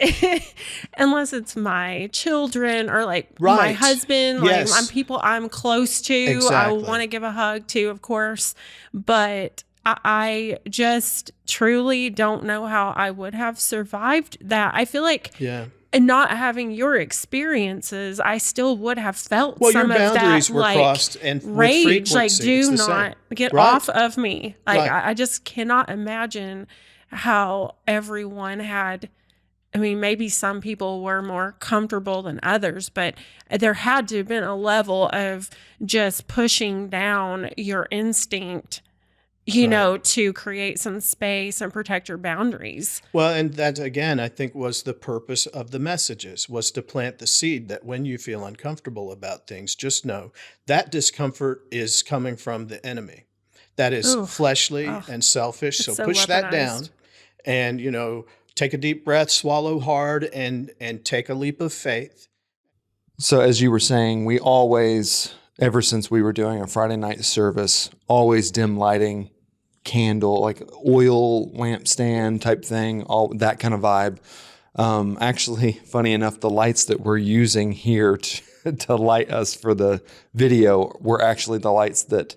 D: it's my children or like my husband, like people I'm close to.
E: Exactly.
D: I want to give a hug to, of course, but I just truly don't know how I would have survived that. I feel like, and not having your experiences, I still would have felt some of that.
E: Well, your boundaries were crossed, and
D: rage, like, do not
E: same.
D: get off of me. Like, I just cannot imagine how everyone had. I mean, maybe some people were more comfortable than others, but there had to have been a level of just pushing down your instinct, to create some space and protect your boundaries.
E: Well, and that, again, I think was the purpose of the messages, was to plant the seed that when you feel uncomfortable about things, just know that discomfort is coming from the enemy. That is fleshly and selfish. So push that down and, take a deep breath, swallow hard, and take a leap of faith.
F: So as you were saying, we always, ever since we were doing a Friday night service, always dim lighting, candle, like oil lampstand type thing, all that kind of vibe. Actually, funny enough, the lights that we're using here to light us for the video were actually the lights that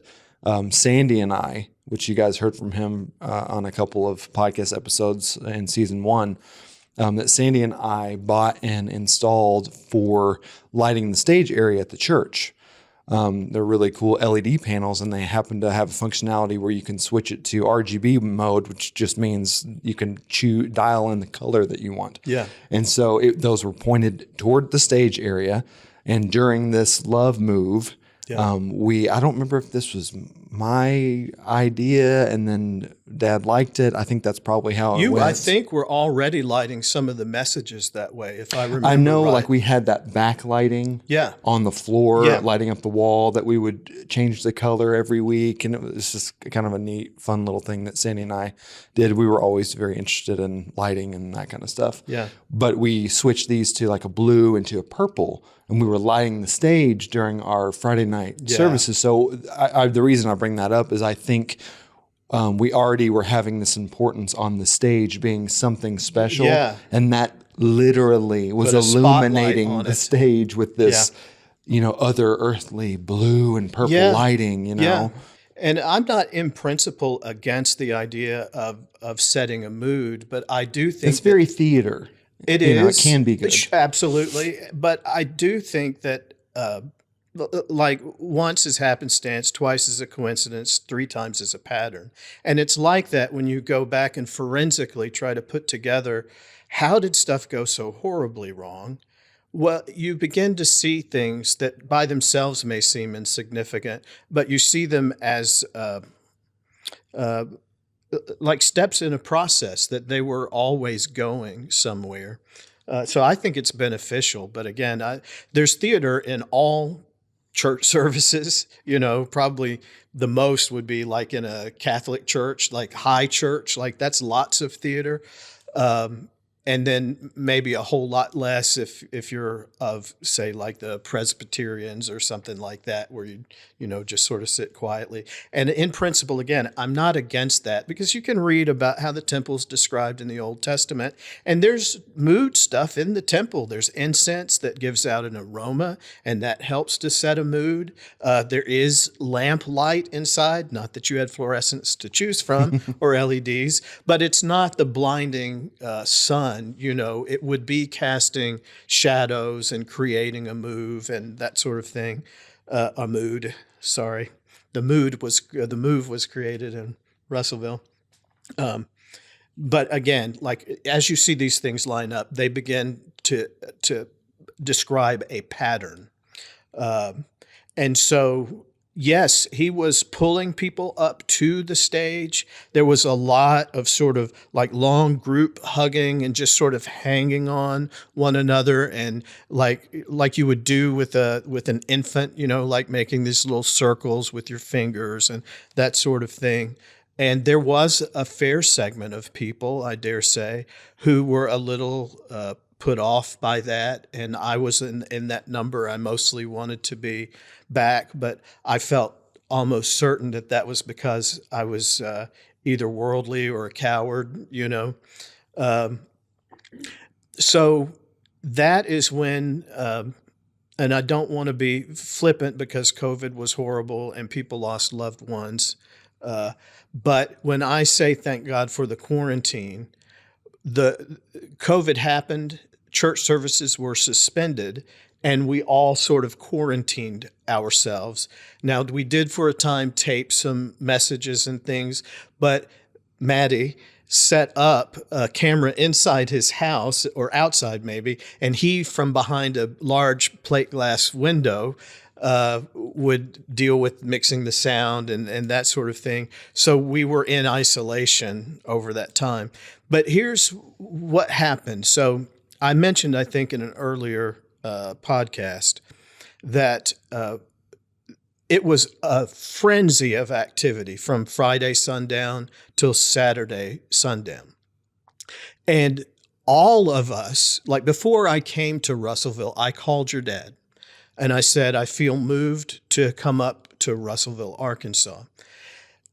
F: Sandy and I, which you guys heard from him on a couple of podcast episodes in season 1, that Sandy and I bought and installed for lighting the stage area at the church. They're really cool LED panels, and they happen to have a functionality where you can switch it to RGB mode, which just means you can dial in the color that you want.
E: Yeah.
F: And so those were pointed toward the stage area. And during this love move, I don't remember if this was my idea and then Dad liked it. I think that's probably how it went.
E: I think we're already lighting some of the messages that way, if I remember
F: I know,
E: right.
F: like we had that backlighting on the floor,
E: Yeah.
F: lighting up the wall that we would change the color every week. And it was just kind of a neat, fun little thing that Sandy and I did. We were always very interested in lighting and that kind of stuff.
E: Yeah.
F: But we switched these to like a blue and to a purple. And we were lighting the stage during our Friday night services. So the reason I bring that up is I think we already were having this importance on the stage being something special.
E: Yeah.
F: And that literally was
E: Put a spotlight
F: illuminating
E: on
F: the
E: it.
F: stage with this, other earthly blue and purple lighting,
E: Yeah. And I'm not in principle against the idea of setting a mood, but I do think
F: It's very theater.
E: It
F: It can be good.
E: Absolutely. But I do think that like once is happenstance, twice is a coincidence, 3 times is a pattern. And it's like that when you go back and forensically try to put together, how did stuff go so horribly wrong? Well, you begin to see things that by themselves may seem insignificant, but you see them as like steps in a process that they were always going somewhere. So I think it's beneficial. But again, there's theater in all church services. Probably the most would be like in a Catholic church, like high church, like that's lots of theater. And then maybe a whole lot less if you're of, say, like the Presbyterians or something like that, where you just sort of sit quietly. And in principle, again, I'm not against that, because you can read about how the temple's described in the Old Testament, and there's mood stuff in the temple. There's incense that gives out an aroma, and that helps to set a mood. There is lamp light inside, not that you had fluorescents to choose from or LEDs, but it's not the blinding sun. It would be casting shadows and creating a move and that sort of thing. A mood. Sorry, the move was created in Russellville. But again, like as you see these things line up, they begin to describe a pattern. And so, yes, he was pulling people up to the stage. There was a lot of sort of like long group hugging and just sort of hanging on one another, and like you would do with an infant, like making these little circles with your fingers and that sort of thing. And there was a fair segment of people, I dare say, who were a little put off by that. And I was in that number. I mostly wanted to be back, but I felt almost certain that was because I was either worldly or a coward, So that is when, and I don't want to be flippant because COVID was horrible and people lost loved ones. But when I say thank God for the quarantine, the COVID happened, church services were suspended, and we all sort of quarantined ourselves. Now, we did for a time tape some messages and things, but Mattie set up a camera inside his house, or outside maybe, and he, from behind a large plate glass window, would deal with mixing the sound and that sort of thing. So we were in isolation over that time. But here's what happened. So I mentioned, I think, in an earlier podcast that it was a frenzy of activity from Friday sundown till Saturday sundown. And all of us, like before I came to Russellville, I called your dad and I said, I feel moved to come up to Russellville, Arkansas.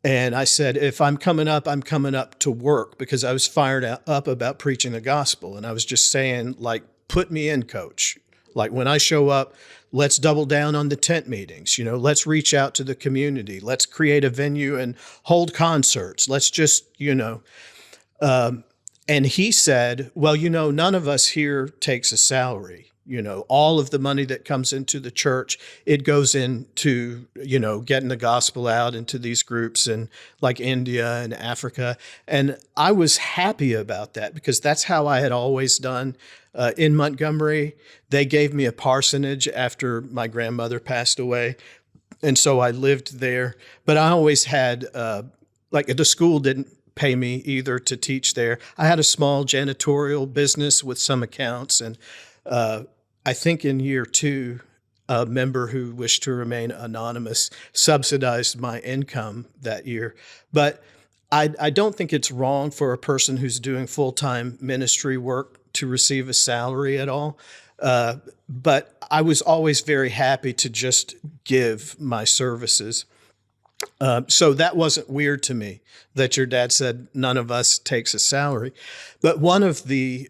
E: And I said, if I'm coming up to work, because I was fired up about preaching the gospel. And I was just saying, like, put me in, coach. Like when I show up, let's double down on the tent meetings. Let's reach out to the community. Let's create a venue and hold concerts. Let's just, and he said, well, none of us here takes a salary. All of the money that comes into the church, it goes into, getting the gospel out into these groups in like India and Africa. And I was happy about that because that's how I had always done. In Montgomery, they gave me a parsonage after my grandmother passed away. And so I lived there. But I always had, the school didn't pay me either to teach there. I had a small janitorial business with some accounts. And I think in year 2, a member who wished to remain anonymous subsidized my income that year. But I don't think it's wrong for a person who's doing full-time ministry work to receive a salary at all. But I was always very happy to just give my services. So that wasn't weird to me that your dad said none of us takes a salary. But one of the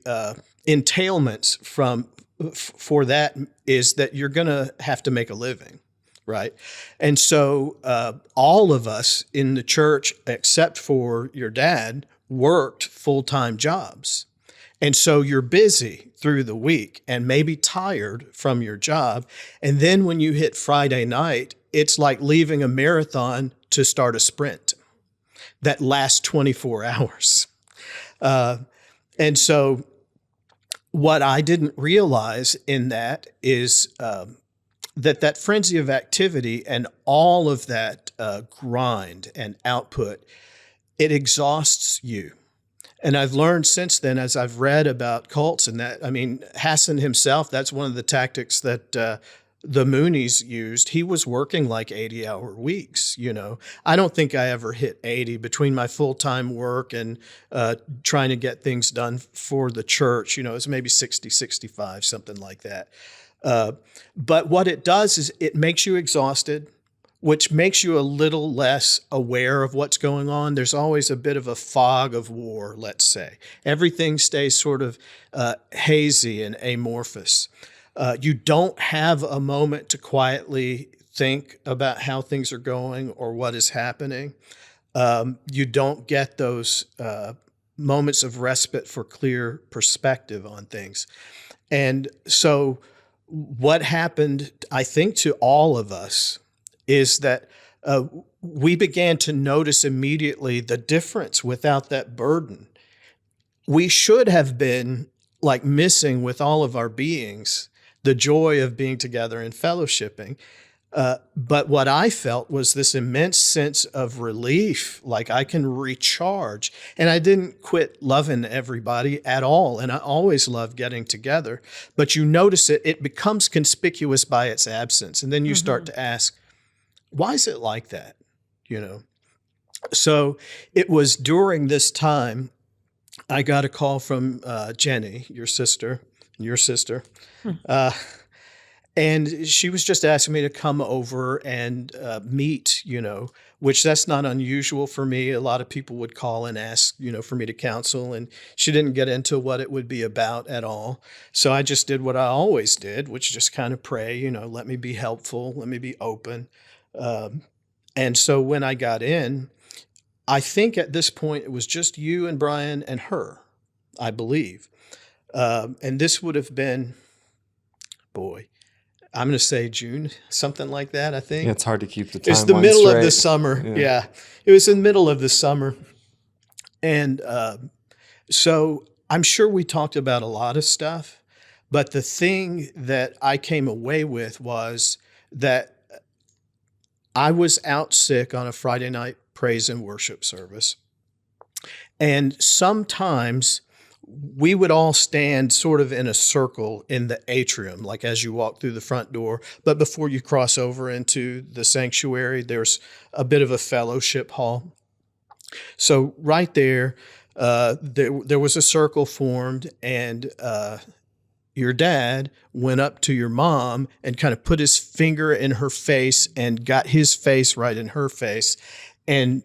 E: entailments for that is that you're going to have to make a living, right? And so all of us in the church, except for your dad, worked full-time jobs. And so you're busy through the week and maybe tired from your job. And then when you hit Friday night, it's like leaving a marathon to start a sprint that lasts 24 hours. And so what I didn't realize in that is that frenzy of activity and all of that grind and output, it exhausts you. And I've learned since then, as I've read about cults and that, Hassan himself, that's one of the tactics that the Moonies used. He was working like 80-hour weeks, I don't think I ever hit 80 between my full-time work and trying to get things done for the church. It was maybe 60, 65, something like that. But what it does is it makes you exhausted, which makes you a little less aware of what's going on. There's always a bit of a fog of war, let's say. Everything stays sort of hazy and amorphous. You don't have a moment to quietly think about how things are going or what is happening. You don't get those moments of respite for clear perspective on things. And so what happened, I think, to all of us is that we began to notice immediately the difference without that burden. We should have been like missing with all of our beings the joy of being together and fellowshipping. But what I felt was this immense sense of relief, like I can recharge. And I didn't quit loving everybody at all. And I always loved getting together. But you notice it becomes conspicuous by its absence. And then you start to ask, why is it like that? So it was during this time I got a call from Jenny, your sister. And she was just asking me to come over and meet, which that's not unusual for me. A lot of people would call and ask, for me to counsel. And she didn't get into what it would be about at all. So I just did what I always did, which just kind of pray, let me be helpful, let me be open. And so when I got in, I think at this point it was just you and Brian and her, I believe. And this would have been, I'm going to say June, something like that, I think.
F: Yeah, it's hard to keep the timeline
E: It's the middle
F: straight.
E: of the summer. Yeah. It was in the middle of the summer. And so I'm sure we talked about a lot of stuff, but the thing that I came away with was that I was out sick on a Friday night praise and worship service. And sometimes we would all stand sort of in a circle in the atrium, like as you walk through the front door. But before you cross over into the sanctuary, there's a bit of a fellowship hall. So right there, there was a circle formed, and your dad went up to your mom and kind of put his finger in her face and got his face right in her face and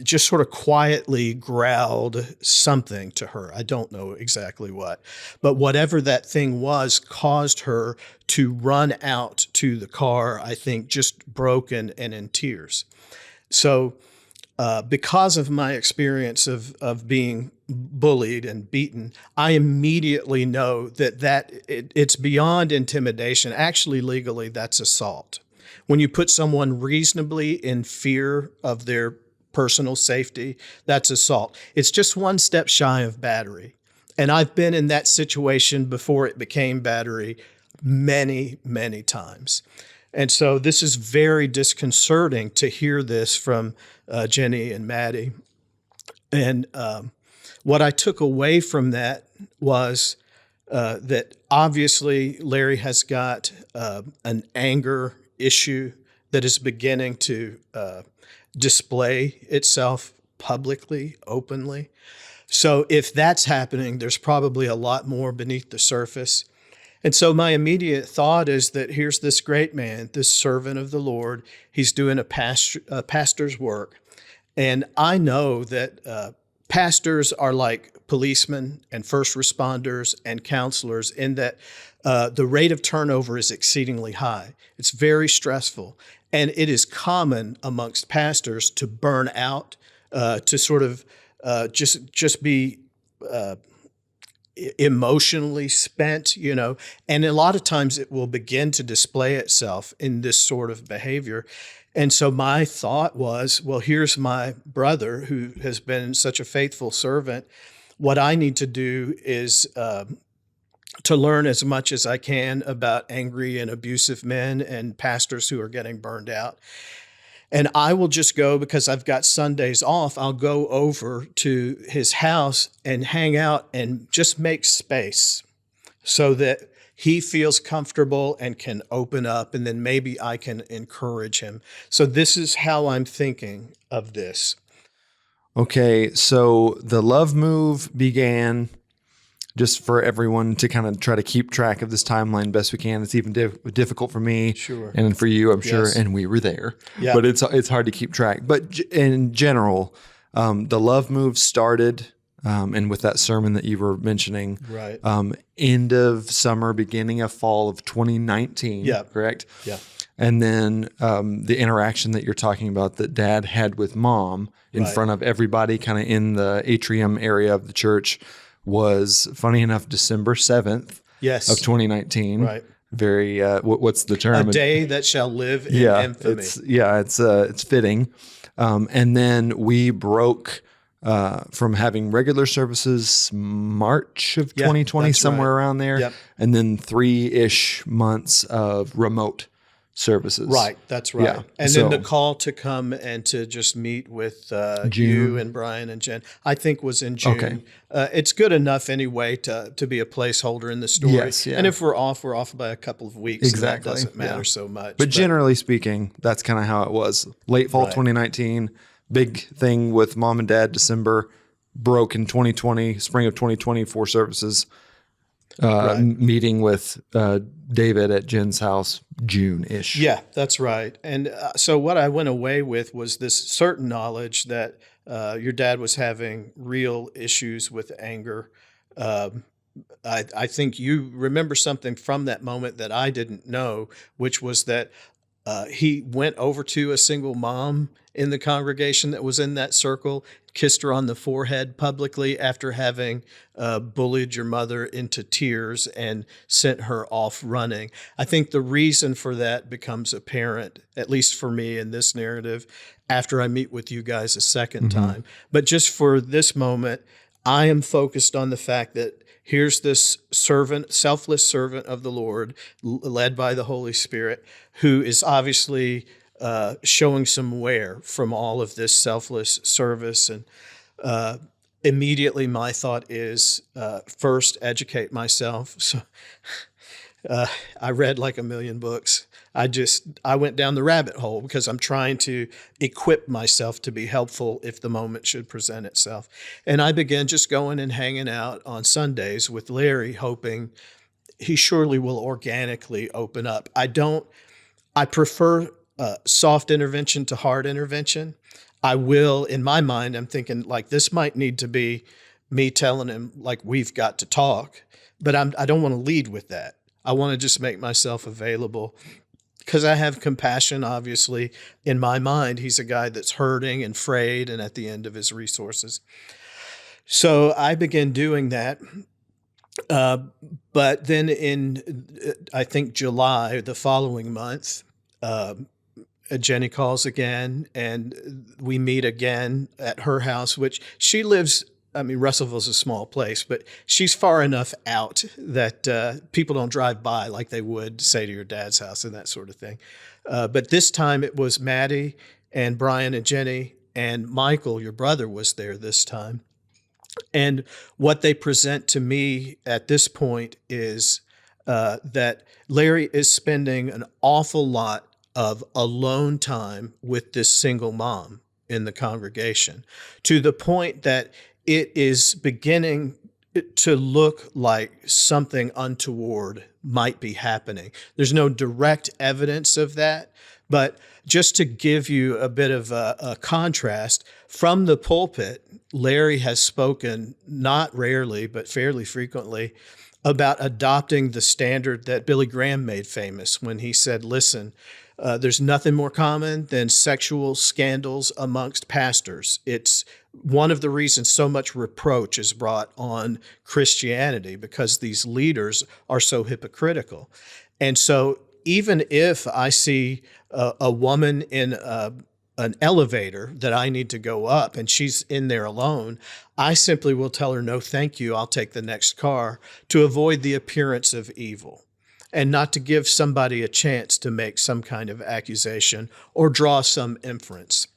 E: just sort of quietly growled something to her. I don't know exactly what, but whatever that thing was caused her to run out to the car, I think, just broken and in tears. So because of my experience of being bullied and beaten, I immediately know that it's beyond intimidation. Actually, legally, that's assault. When you put someone reasonably in fear of their personal safety, that's assault. It's just one step shy of battery. And I've been in that situation before it became battery many, many times. And so this is very disconcerting to hear this from Jenny and Mattie. And what I took away from that was that obviously Larry has got an anger issue that is beginning to display itself publicly, openly. So if that's happening, there's probably a lot more beneath the surface. And so my immediate thought is that here's this great man, this servant of the Lord. He's doing a pastor's work. And I know that pastors are like policemen and first responders and counselors in that the rate of turnover is exceedingly high. It's very stressful. And it is common amongst pastors to burn out, to sort of just be emotionally spent, and a lot of times it will begin to display itself in this sort of behavior. And so my thought was, well, here's my brother who has been such a faithful servant. What I need to do is to learn as much as I can about angry and abusive men and pastors who are getting burned out. And I will just go, because I've got Sundays off, I'll go over to his house and hang out and just make space so that he feels comfortable and can open up, and then maybe I can encourage him. So this is how I'm thinking of this.
F: Okay, so the love move began, just for everyone to kind of try to keep track of this timeline best we can. It's even difficult for me,
E: sure,
F: and for you, I'm sure,
E: yes.
F: And we were there.
E: Yeah.
F: But it's hard to keep track. But in general, the love move started, and with that sermon that you were mentioning,
E: right?
F: End of summer, beginning of fall of 2019.
E: Yeah,
F: correct.
E: Yeah.
F: And then the interaction that you're talking about that Dad had with Mom in
E: right.
F: front of everybody, kind of in the atrium area of the church, was, funny enough, December 7th
E: yes.
F: of 2019.
E: Right.
F: Very, what's the term?
E: A day that shall live in infamy.
F: It's fitting. And then we broke from having regular services March of 2020, somewhere around there.
E: Yep.
F: And then 3-ish months of remote services.
E: Right, that's right.
F: Yeah.
E: And then the call to come and to just meet with you and Brian and Jen, I think was in June.
F: Okay.
E: It's good enough anyway to be a placeholder in the story.
F: Yes, yeah.
E: And if we're off by a couple of weeks.
F: Exactly.
E: And that doesn't matter so much.
F: But generally speaking, that's kind of how it was. Late fall 2019, big thing with Mom and Dad, December, broke in 2020, spring of 2020, 4 services. Meeting with David at Jen's house, June-ish.
E: Yeah, that's right. And so what I went away with was this certain knowledge that your dad was having real issues with anger. I think you remember something from that moment that I didn't know, which was that he went over to a single mom in the congregation that was in that circle, kissed her on the forehead publicly after having bullied your mother into tears and sent her off running. I think the reason for that becomes apparent, at least for me in this narrative, after I meet with you guys a second time. But just for this moment, I am focused on the fact that here's this servant, selfless servant of the Lord, led by the Holy Spirit, who is obviously showing some wear from all of this selfless service. And immediately my thought is, first, educate myself. So I read like 1 million books. I went down the rabbit hole because I'm trying to equip myself to be helpful if the moment should present itself. And I began just going and hanging out on Sundays with Larry, hoping he surely will organically open up. I prefer soft intervention to hard intervention. I will, in my mind, I'm thinking like this might need to be me telling him like we've got to talk, but I don't want to lead with that. I want to just make myself available because I have compassion, obviously. In my mind, he's a guy that's hurting and frayed and at the end of his resources. So I began doing that. But then in, I think, July, the following month, Jenny calls again, and we meet again at her house, which she lives. I mean, Russellville's a small place, but she's far enough out that people don't drive by like they would, say, to your dad's house and that sort of thing. But this time it was Mattie and Brian and Jenny, and Michael, your brother, was there this time. And what they present to me at this point is that Larry is spending an awful lot of alone time with this single mom in the congregation, to the point that it is beginning to look like something untoward might be happening. There's no direct evidence of that, but just to give you a bit of a contrast, from the pulpit, Larry has spoken not rarely, but fairly frequently, about adopting the standard that Billy Graham made famous when he said, listen, there's nothing more common than sexual scandals amongst pastors. It's one of the reasons so much reproach is brought on Christianity, because these leaders are so hypocritical. And so even if I see a woman in an elevator that I need to go up and she's in there alone, I simply will tell her, no, thank you, I'll take the next car, to avoid the appearance of evil and not to give somebody a chance to make some kind of accusation or draw some inference.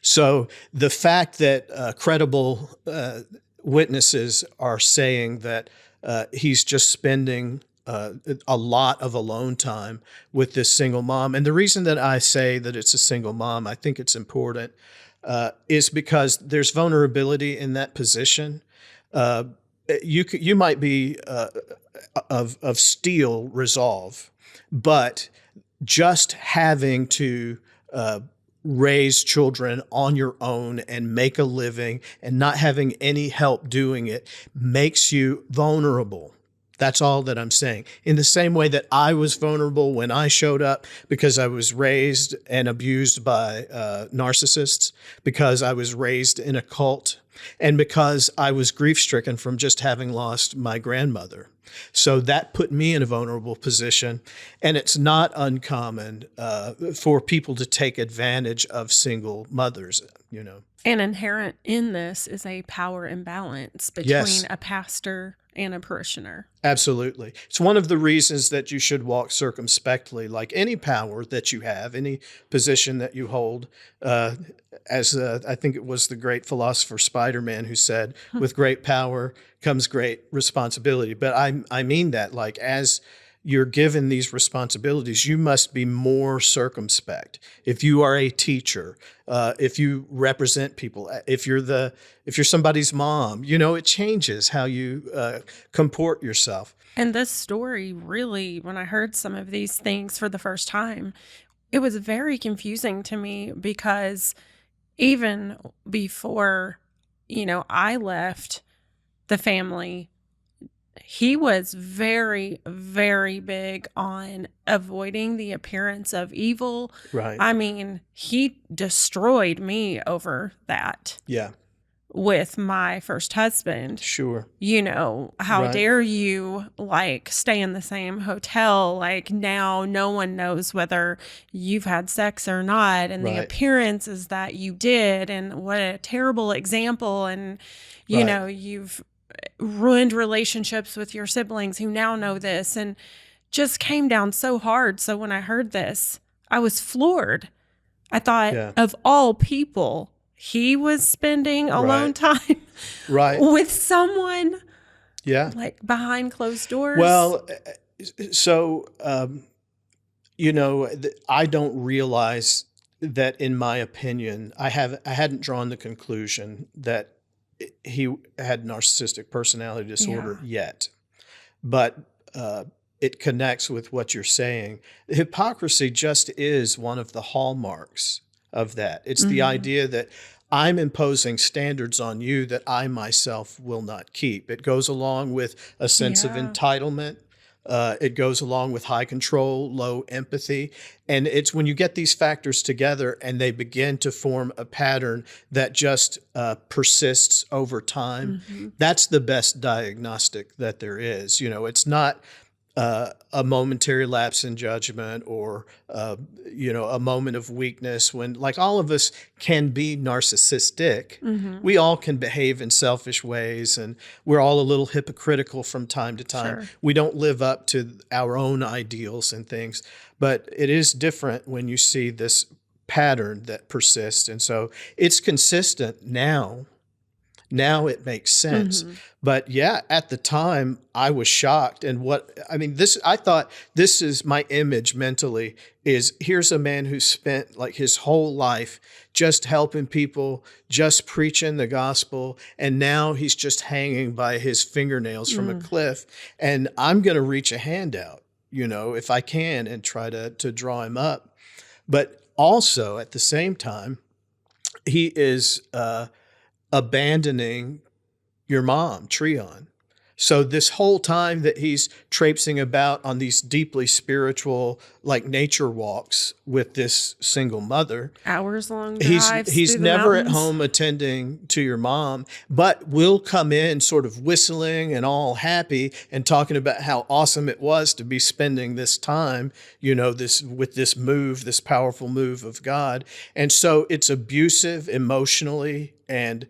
E: So the fact that credible witnesses are saying that he's just spending a lot of alone time with this single mom. And the reason that I say that it's a single mom, I think it's important, is because there's vulnerability in that position. You might be of steel resolve, but just having to raise children on your own and make a living and not having any help doing it makes you vulnerable. That's all that I'm saying. In the same way that I was vulnerable when I showed up because I was raised and abused by narcissists, because I was raised in a cult, and because I was grief-stricken from just having lost my grandmother. So that put me in a vulnerable position, and it's not uncommon for people to take advantage of single mothers, you know.
D: And inherent in this is a power imbalance between a pastor and a parishioner.
E: Absolutely. It's one of the reasons that you should walk circumspectly, like any power that you have, any position that you hold. As I think it was the great philosopher Spider-Man who said, with great power comes great responsibility. But I mean that, like, as you're given these responsibilities, you must be more circumspect. If you are a teacher, if you represent people, if you're somebody's mom, you know, it changes how you comport yourself.
D: And this story really, when I heard some of these things for the first time, it was very confusing to me, because even before, you know, I left the family, he was very, very big on avoiding the appearance of evil.
E: Right.
D: I mean, he destroyed me over that.
E: Yeah.
D: With my first husband.
E: Sure.
D: You know, how
E: Right.
D: dare you, like, stay in the same hotel? Like, now no one knows whether you've had sex or not. And the
E: Right.
D: appearance is that you did. And what a terrible example. And, you
E: Right.
D: know, you've ruined relationships with your siblings who now know this, and just came down so hard. So when I heard this, I was floored. I thought, of all people, he was spending alone time with someone like behind closed doors.
E: Well, so, you know, I don't realize that, in my opinion, I hadn't drawn the conclusion that he had narcissistic personality disorder yet, but it connects with what you're saying. Hypocrisy just is one of the hallmarks of that. It's the idea that I'm imposing standards on you that I myself will not keep. It goes along with a sense of entitlement, It goes along with high control, low empathy. And it's when you get these factors together and they begin to form a pattern that just persists over time, that's the best diagnostic that there is. It's not a momentary lapse in judgment or, a moment of weakness when, like, all of us can be narcissistic. We all can behave in selfish ways, and we're all a little hypocritical from time to time.
D: Sure.
E: We don't live up to our own ideals and things, but it is different when you see this pattern that persists. And so it's consistent now. Now it makes sense. But yeah, at the time I was shocked. And I thought this is my image mentally is here's a man who spent like his whole life just helping people, just preaching the gospel. And now he's just hanging by his fingernails from a cliff. And I'm going to reach a hand out, if I can, and try to draw him up. But also at the same time, he is, abandoning your mom, Treon. So this whole time that he's traipsing about on these deeply spiritual, like nature walks with this single mother,
D: Hours-long drives.
E: he's
D: through the
E: never at
D: mountains.
E: home attending to your mom, but will come in sort of whistling and all happy and talking about how awesome it was to be spending this time, with this powerful move of God. And so it's abusive emotionally, and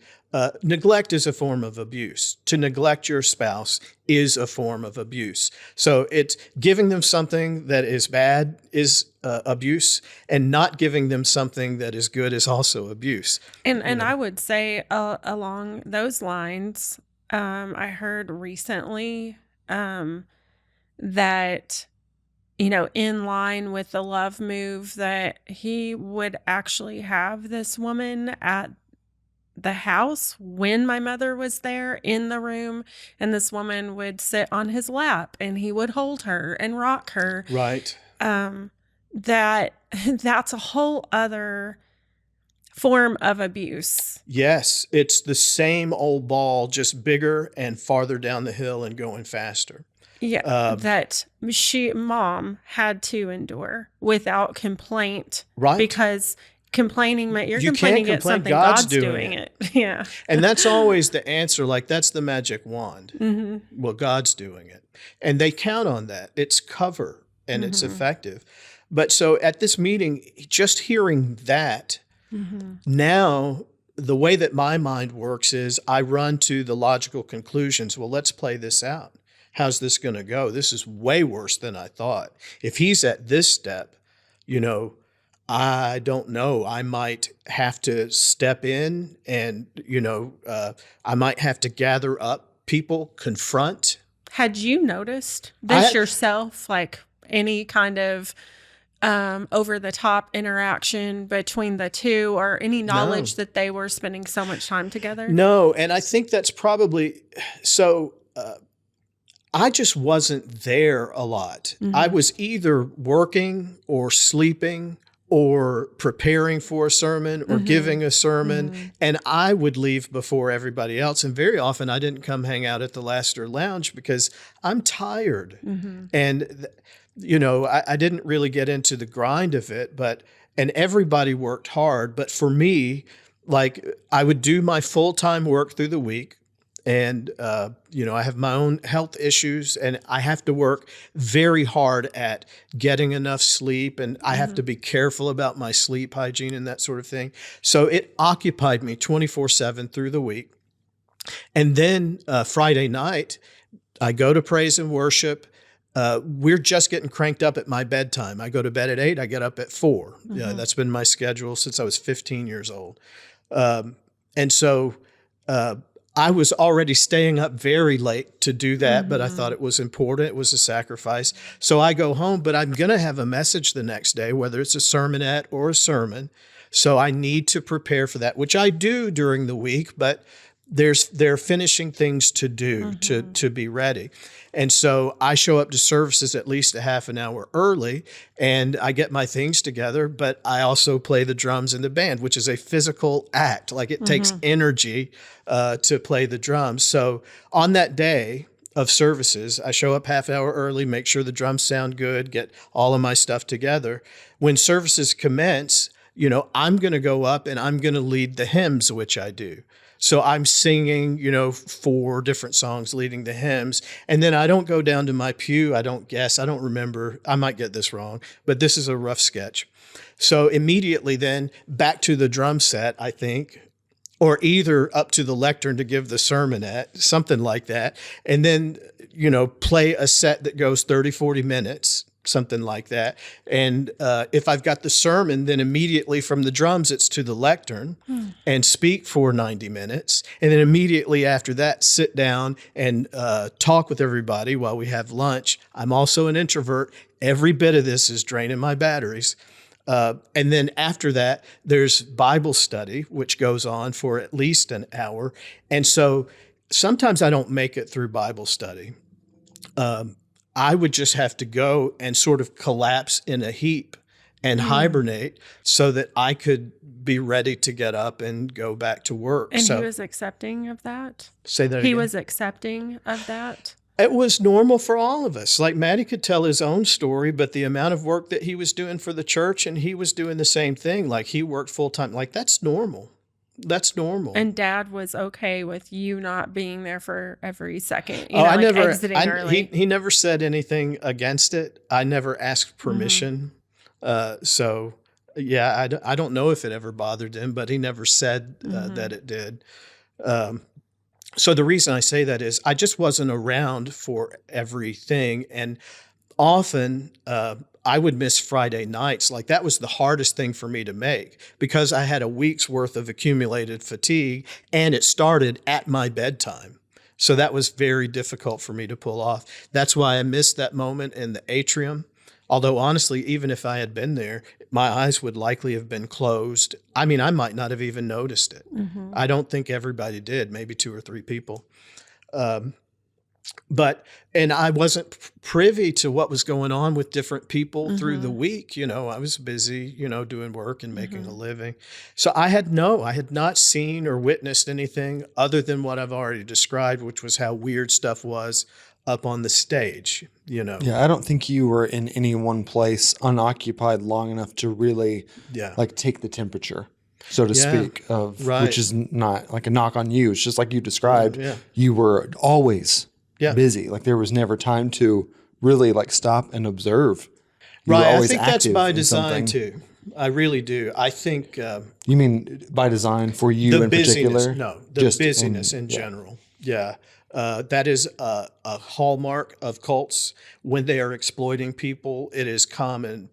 E: neglect is a form of abuse. To neglect your spouse is a form of abuse. So it's giving them something that is bad is abuse, and not giving them something that is good is also abuse.
D: And I would say along those lines, I heard recently that, in line with the love move, that he would actually have this woman at the house when my mother was there in the room, and this woman would sit on his lap and he would hold her and rock her.
E: Right.
D: That's a whole other form of abuse.
E: Yes, it's the same old ball, just bigger and farther down the hill and going faster.
D: Yeah, that mom had to endure without complaint.
E: Right.
D: Because complaining, you're
E: You
D: complaining
E: can't
D: at
E: complain,
D: something
E: God's
D: God's
E: doing
D: doing it. Yeah.
E: And that's always the answer. Like, that's the magic wand. Well, God's doing it. And they count on that. It's cover and it's effective. But so at this meeting, just hearing that, now the way that my mind works is I run to the logical conclusions. Well, let's play this out. How's this going to go? This is way worse than I thought. If he's at this step, I don't know. I might have to step in and, I might have to gather up people, confront.
D: Had you noticed this yourself, like any kind of over-the-top interaction between the two, or any knowledge that they were spending so much time together?
E: No, and I think that's probably so. I just wasn't there a lot. I was either working or sleeping or preparing for a sermon or giving a sermon, and I would leave before everybody else. And very often I didn't come hang out at the Lasiter Lounge because I'm tired. And, I didn't really get into the grind of it, and everybody worked hard. But for me, like, I would do my full-time work through the week. And, I have my own health issues, and I have to work very hard at getting enough sleep, and I have to be careful about my sleep hygiene and that sort of thing. So it occupied me 24/7 through the week. And then Friday night, I go to praise and worship. We're just getting cranked up at my bedtime. I go to bed at 8, I get up at 4. That's been my schedule since I was 15 years old. And so I was already staying up very late to do that, but I thought it was important. It was a sacrifice. So I go home, but I'm going to have a message the next day, whether it's a sermonette or a sermon. So I need to prepare for that, which I do during the week, but there are finishing things to do to be ready. And so I show up to services at least a half an hour early, and I get my things together, but I also play the drums in the band, which is a physical act. Like, it takes energy to play the drums. So on that day, of services. I show up half hour early, make sure the drums sound good, get all of my stuff together. When services commence, I'm going to go up and I'm going to lead the hymns, which I do. So I'm singing, 4 different songs leading the hymns. And then I don't go down to my pew. I don't remember. I might get this wrong, but this is a rough sketch. So immediately then back to the drum set, I think, or either up to the lectern to give the sermonette, something like that. And then, play a set that goes 30, 40 minutes, something like that. And if I've got the sermon, then immediately from the drums, it's to the lectern and speak for 90 minutes. And then immediately after that, sit down and talk with everybody while we have lunch. I'm also an introvert. Every bit of this is draining my batteries. And then after that, there's Bible study, which goes on for at least an hour. And so sometimes I don't make it through Bible study. I would just have to go and sort of collapse in a heap and hibernate so that I could be ready to get up and go back to work.
D: And he was accepting of that?
E: Say that
D: He
E: again.
D: was accepting of that?
E: It was normal for all of us. Like Mattie could tell his own story, but the amount of work that he was doing for the church, and he was doing the same thing. Like he worked full time. Like that's normal. That's normal.
D: And Dad was okay with you not being there for every second.
E: I never.
D: Exiting early.
E: He never said anything against it. I never asked permission. So yeah, I don't know if it ever bothered him, but he never said that it did. So the reason I say that is I just wasn't around for everything. And often I would miss Friday nights. Like that was the hardest thing for me to make because I had a week's worth of accumulated fatigue and it started at my bedtime. So that was very difficult for me to pull off. That's why I missed that moment in the atrium. Although honestly, even if I had been there, my eyes would likely have been closed. I mean, I might not have even noticed it. I don't think everybody did, maybe 2 or 3 people. And I wasn't privy to what was going on with different people through the week. I was busy, doing work and making a living. So I had not seen or witnessed anything other than what I've already described, which was how weird stuff was up on the stage,
F: Yeah, I don't think you were in any one place unoccupied long enough to really like take the temperature, so to speak, of which is not like a knock on you. It's just like you described. You were always busy. Like there was never time to really like stop and observe. You were
E: I
F: always
E: think that's
F: active
E: by
F: in
E: design
F: something.
E: too. I really do. I think
F: You mean by design for you
E: the
F: in
E: busyness,
F: particular?
E: the busyness in general. Yeah. That is a hallmark of cults. When they are exploiting people, it is common.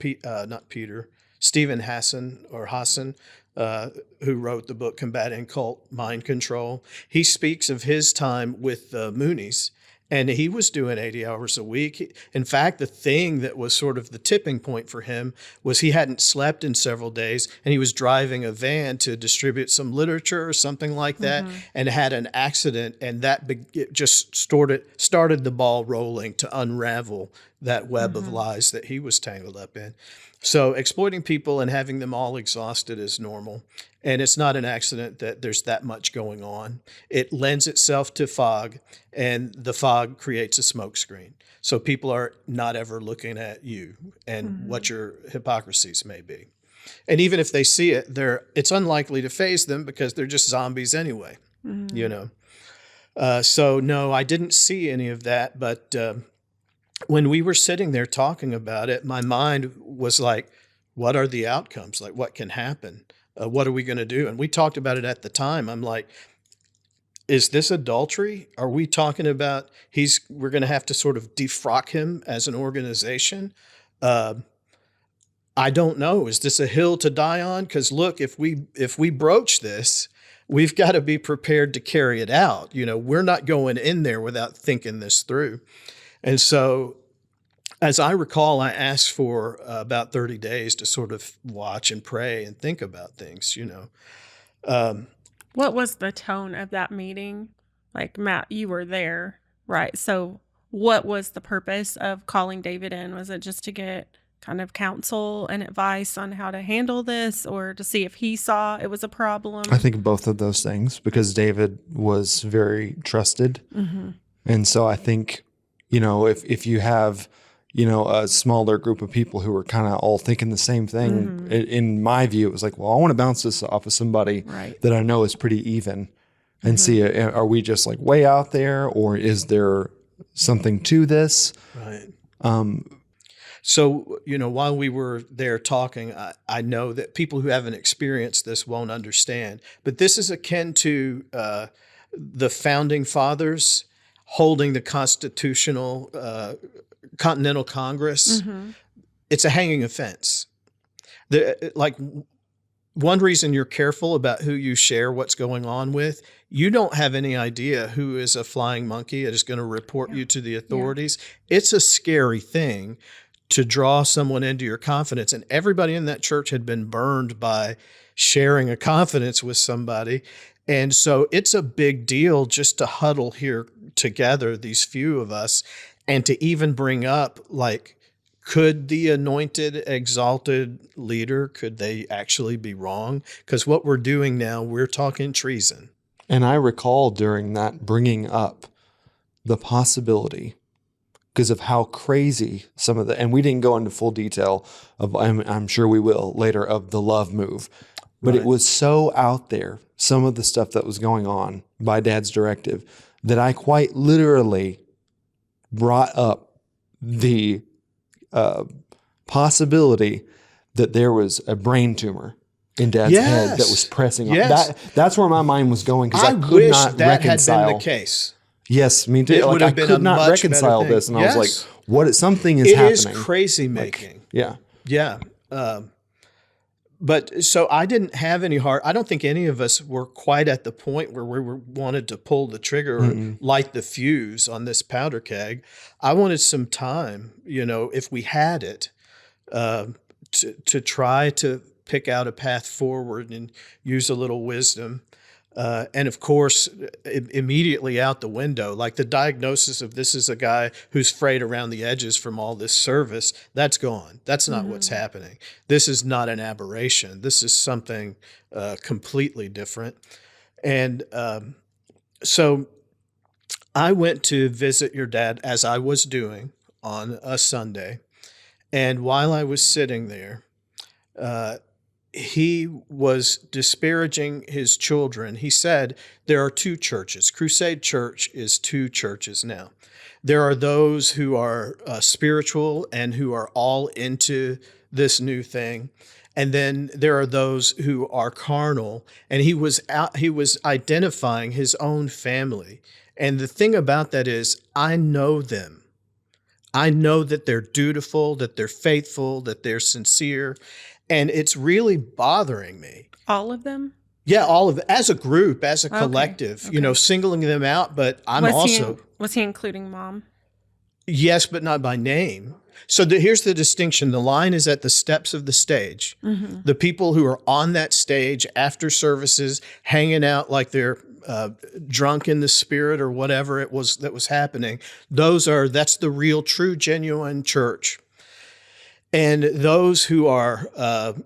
E: Stephen Hassan, who wrote the book Combating Cult Mind Control, he speaks of his time with the Moonies. And he was doing 80 hours a week. In fact, the thing that was sort of the tipping point for him was he hadn't slept in several days, and he was driving a van to distribute some literature or something like that, and had an accident, and that it just started the ball rolling to unravel that web of lies that he was tangled up in. So exploiting people and having them all exhausted is normal. And it's not an accident that there's that much going on. It lends itself to fog, and the fog creates a smoke screen. So people are not ever looking at you and what your hypocrisies may be. And even if they see it, it's unlikely to faze them because they're just zombies anyway, So no, I didn't see any of that, but when we were sitting there talking about it, my mind was like, what are the outcomes? Like, what can happen? What are we going to do? And we talked about it at the time. I'm like, is this adultery? Are we talking about we're going to have to sort of defrock him as an organization? I don't know. Is this a hill to die on? Because look, if we broach this, we've got to be prepared to carry it out. We're not going in there without thinking this through. And so, as I recall, I asked for about 30 days to sort of watch and pray and think about things,
D: What was the tone of that meeting? Like, Matt, you were there, right? So what was the purpose of calling David in? Was it just to get kind of counsel and advice on how to handle this, or to see if he saw it was a problem?
F: I think both of those things, because David was very trusted And so I think, if you have, a smaller group of people who are kind of all thinking the same thing, in my view, it was like, well, I want to bounce this off of somebody that I know is pretty even and see, are we just like way out there, or is there something to this?
E: Right. So, while we were there talking, I know that people who haven't experienced this won't understand, but this is akin to the founding fathers holding the constitutional Continental Congress. It's a hanging offense. One reason you're careful about who you share what's going on with, you don't have any idea who is a flying monkey that is going to report you to the authorities. It's a scary thing to draw someone into your confidence. And everybody in that church had been burned by sharing a confidence with somebody. And so it's a big deal just to huddle here together, these few of us, and to even bring up, could the anointed, exalted leader, could they actually be wrong? Because what we're doing now, we're talking treason.
F: And I recall during that bringing up the possibility, because of how crazy some of and we didn't go into full detail of, I'm sure we will later, of the love move, but it was so out there, some of the stuff that was going on by Dad's directive, that I quite literally brought up the possibility that there was a brain tumor in Dad's head that was pressing on. That's where my mind was going, because I could
E: wish
F: not
E: that
F: reconcile.
E: had been the case.
F: Yes, me too.
E: It would have
F: I
E: been
F: could
E: a
F: not
E: much
F: reconcile
E: better
F: this,
E: thing.
F: and I was like, something is
E: It
F: happening.
E: is crazy making.
F: Yeah.
E: But so I didn't have any heart. I don't think any of us were quite at the point where we wanted to pull the trigger or light the fuse on this powder keg. I wanted some time, if we had it, to try to pick out a path forward and use a little wisdom. And of course, immediately out the window, the diagnosis of this is a guy who's frayed around the edges from all this service, that's gone. That's not what's happening. This is not an aberration. This is something completely different. And so I went to visit your dad, as I was doing on a Sunday. And while I was sitting there, he was disparaging his children. He said, there are two churches. Crusade Church is two churches now. There are those who are spiritual and who are all into this new thing. And then there are those who are carnal. And he was identifying his own family. And the thing about that is, I know them. I know that they're dutiful, that they're faithful, that they're sincere. And it's really bothering me.
D: All of them?
E: Yeah, all of it. As a group, as a collective, singling them out. But
D: Was he including Mom?
E: Yes, but not by name. So here's the distinction. The line is at the steps of the stage. The people who are on that stage after services, hanging out like they're drunk in the spirit or whatever it was that was happening. That's the real, true, genuine church. And those who are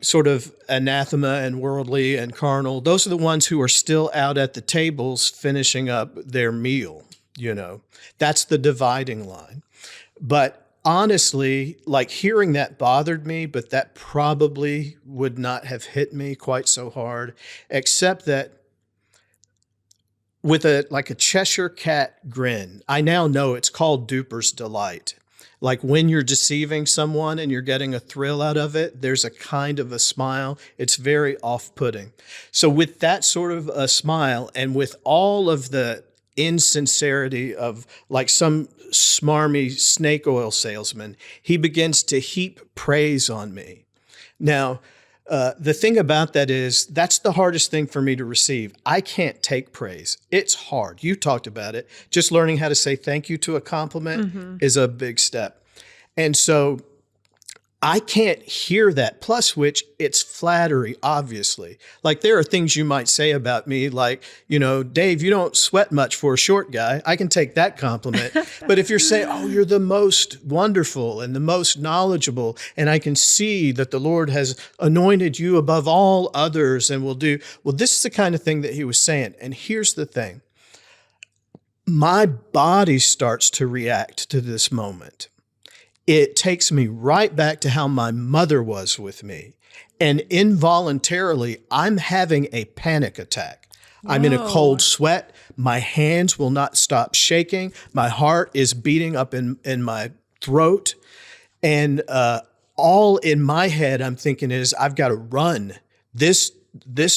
E: sort of anathema and worldly and carnal, those are the ones who are still out at the tables finishing up their meal, That's the dividing line. But honestly, hearing that bothered me, but that probably would not have hit me quite so hard, except that with a Cheshire cat grin, I now know it's called Duper's Delight. When you're deceiving someone and you're getting a thrill out of it, there's a kind of a smile. It's very off-putting. So with that sort of a smile and with all of the insincerity of some smarmy snake oil salesman, he begins to heap praise on me. Now, the thing about that is that's the hardest thing for me to receive. I can't take praise. It's hard. You talked about it. Just learning how to say thank you to a compliment is a big step. And so I can't hear that. Plus which it's flattery, obviously. There are things you might say about me, Dave, you don't sweat much for a short guy. I can take that compliment. But if you're saying, oh, you're the most wonderful and the most knowledgeable, and I can see that the Lord has anointed you above all others and will do, well, this is the kind of thing that he was saying. And here's the thing. my body starts to react to this moment. It takes me right back to how my mother was with me. And involuntarily, I'm having a panic attack. I'm in a cold sweat. My hands will not stop shaking. My heart is beating up in my throat. And all in my head, I'm thinking is, I've got to run. This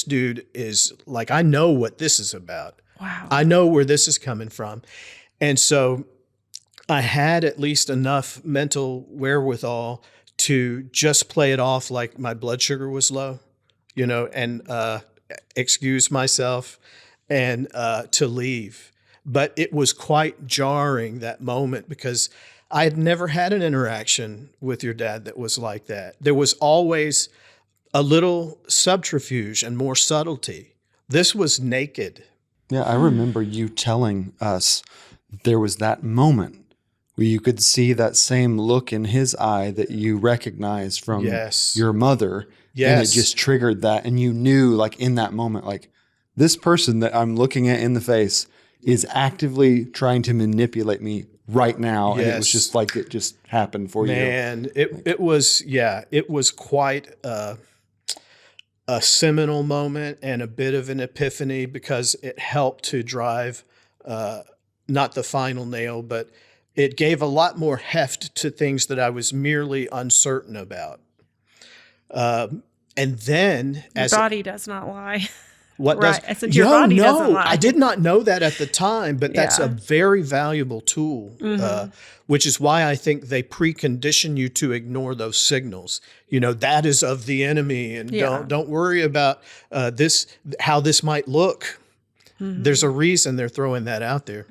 E: dude is like, I know what this is about.
D: Wow.
E: I know where this is coming from. And so I had at least enough mental wherewithal to just play it off like my blood sugar was low, and excuse myself and to leave. But it was quite jarring, that moment, because I had never had an interaction with your dad that was like that. There was always a little subterfuge and more subtlety. This was naked.
F: Yeah, I remember you telling us there was that moment where you could see that same look in his eye that you recognized from your mother.
E: Yes.
F: And it just triggered that. And you knew, like, in that moment, like, this person that I'm looking at in the face is actively trying to manipulate me right now.
E: Yes.
F: And it was just like it just happened for you.
E: Man, it was quite a seminal moment and a bit of an epiphany, because it helped to drive not the final nail, but it gave a lot more heft to things that I was merely uncertain about. And then,
D: your body does not lie.
E: What
D: right.
E: does?
D: I said your body doesn't lie.
E: I did not know that at the time, but that's a very valuable tool, which is why I think they precondition you to ignore those signals. That is of the enemy, and don't worry about this, how this might look. There's a reason they're throwing that out there.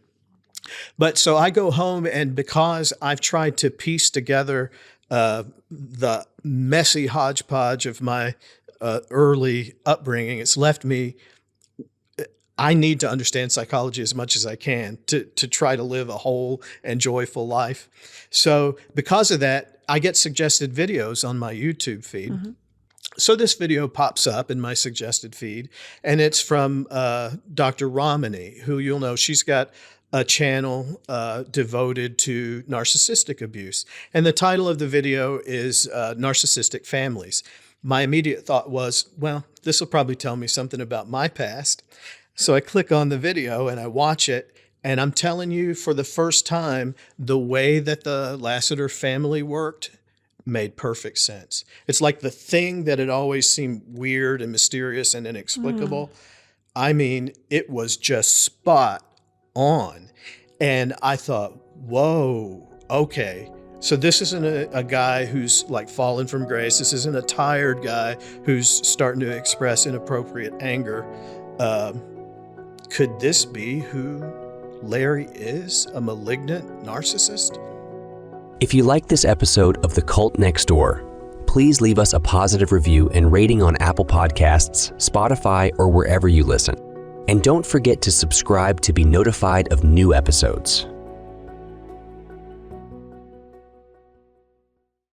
E: But so I go home, and because I've tried to piece together the messy hodgepodge of my early upbringing, it's left me, I need to understand psychology as much as I can to try to live a whole and joyful life. So because of that, I get suggested videos on my YouTube feed. So this video pops up in my suggested feed, and it's from Dr. Ramani, who you'll know. She's got a channel devoted to narcissistic abuse. And the title of the video is Narcissistic Families. My immediate thought was, well, this will probably tell me something about my past. So I click on the video and I watch it. And I'm telling you, for the first time, the way that the Lasiter family worked made perfect sense. It's like the thing that had always seemed weird and mysterious and inexplicable. I mean, it was just spot on. And I thought, whoa, okay. So this isn't a guy who's like fallen from grace. This isn't a tired guy who's starting to express inappropriate anger. Could this be who Larry is, a malignant narcissist?
G: If you like this episode of The Cult Next Door, please leave us a positive review and rating on Apple Podcasts, Spotify, or wherever you listen. And don't forget to subscribe to be notified of new episodes.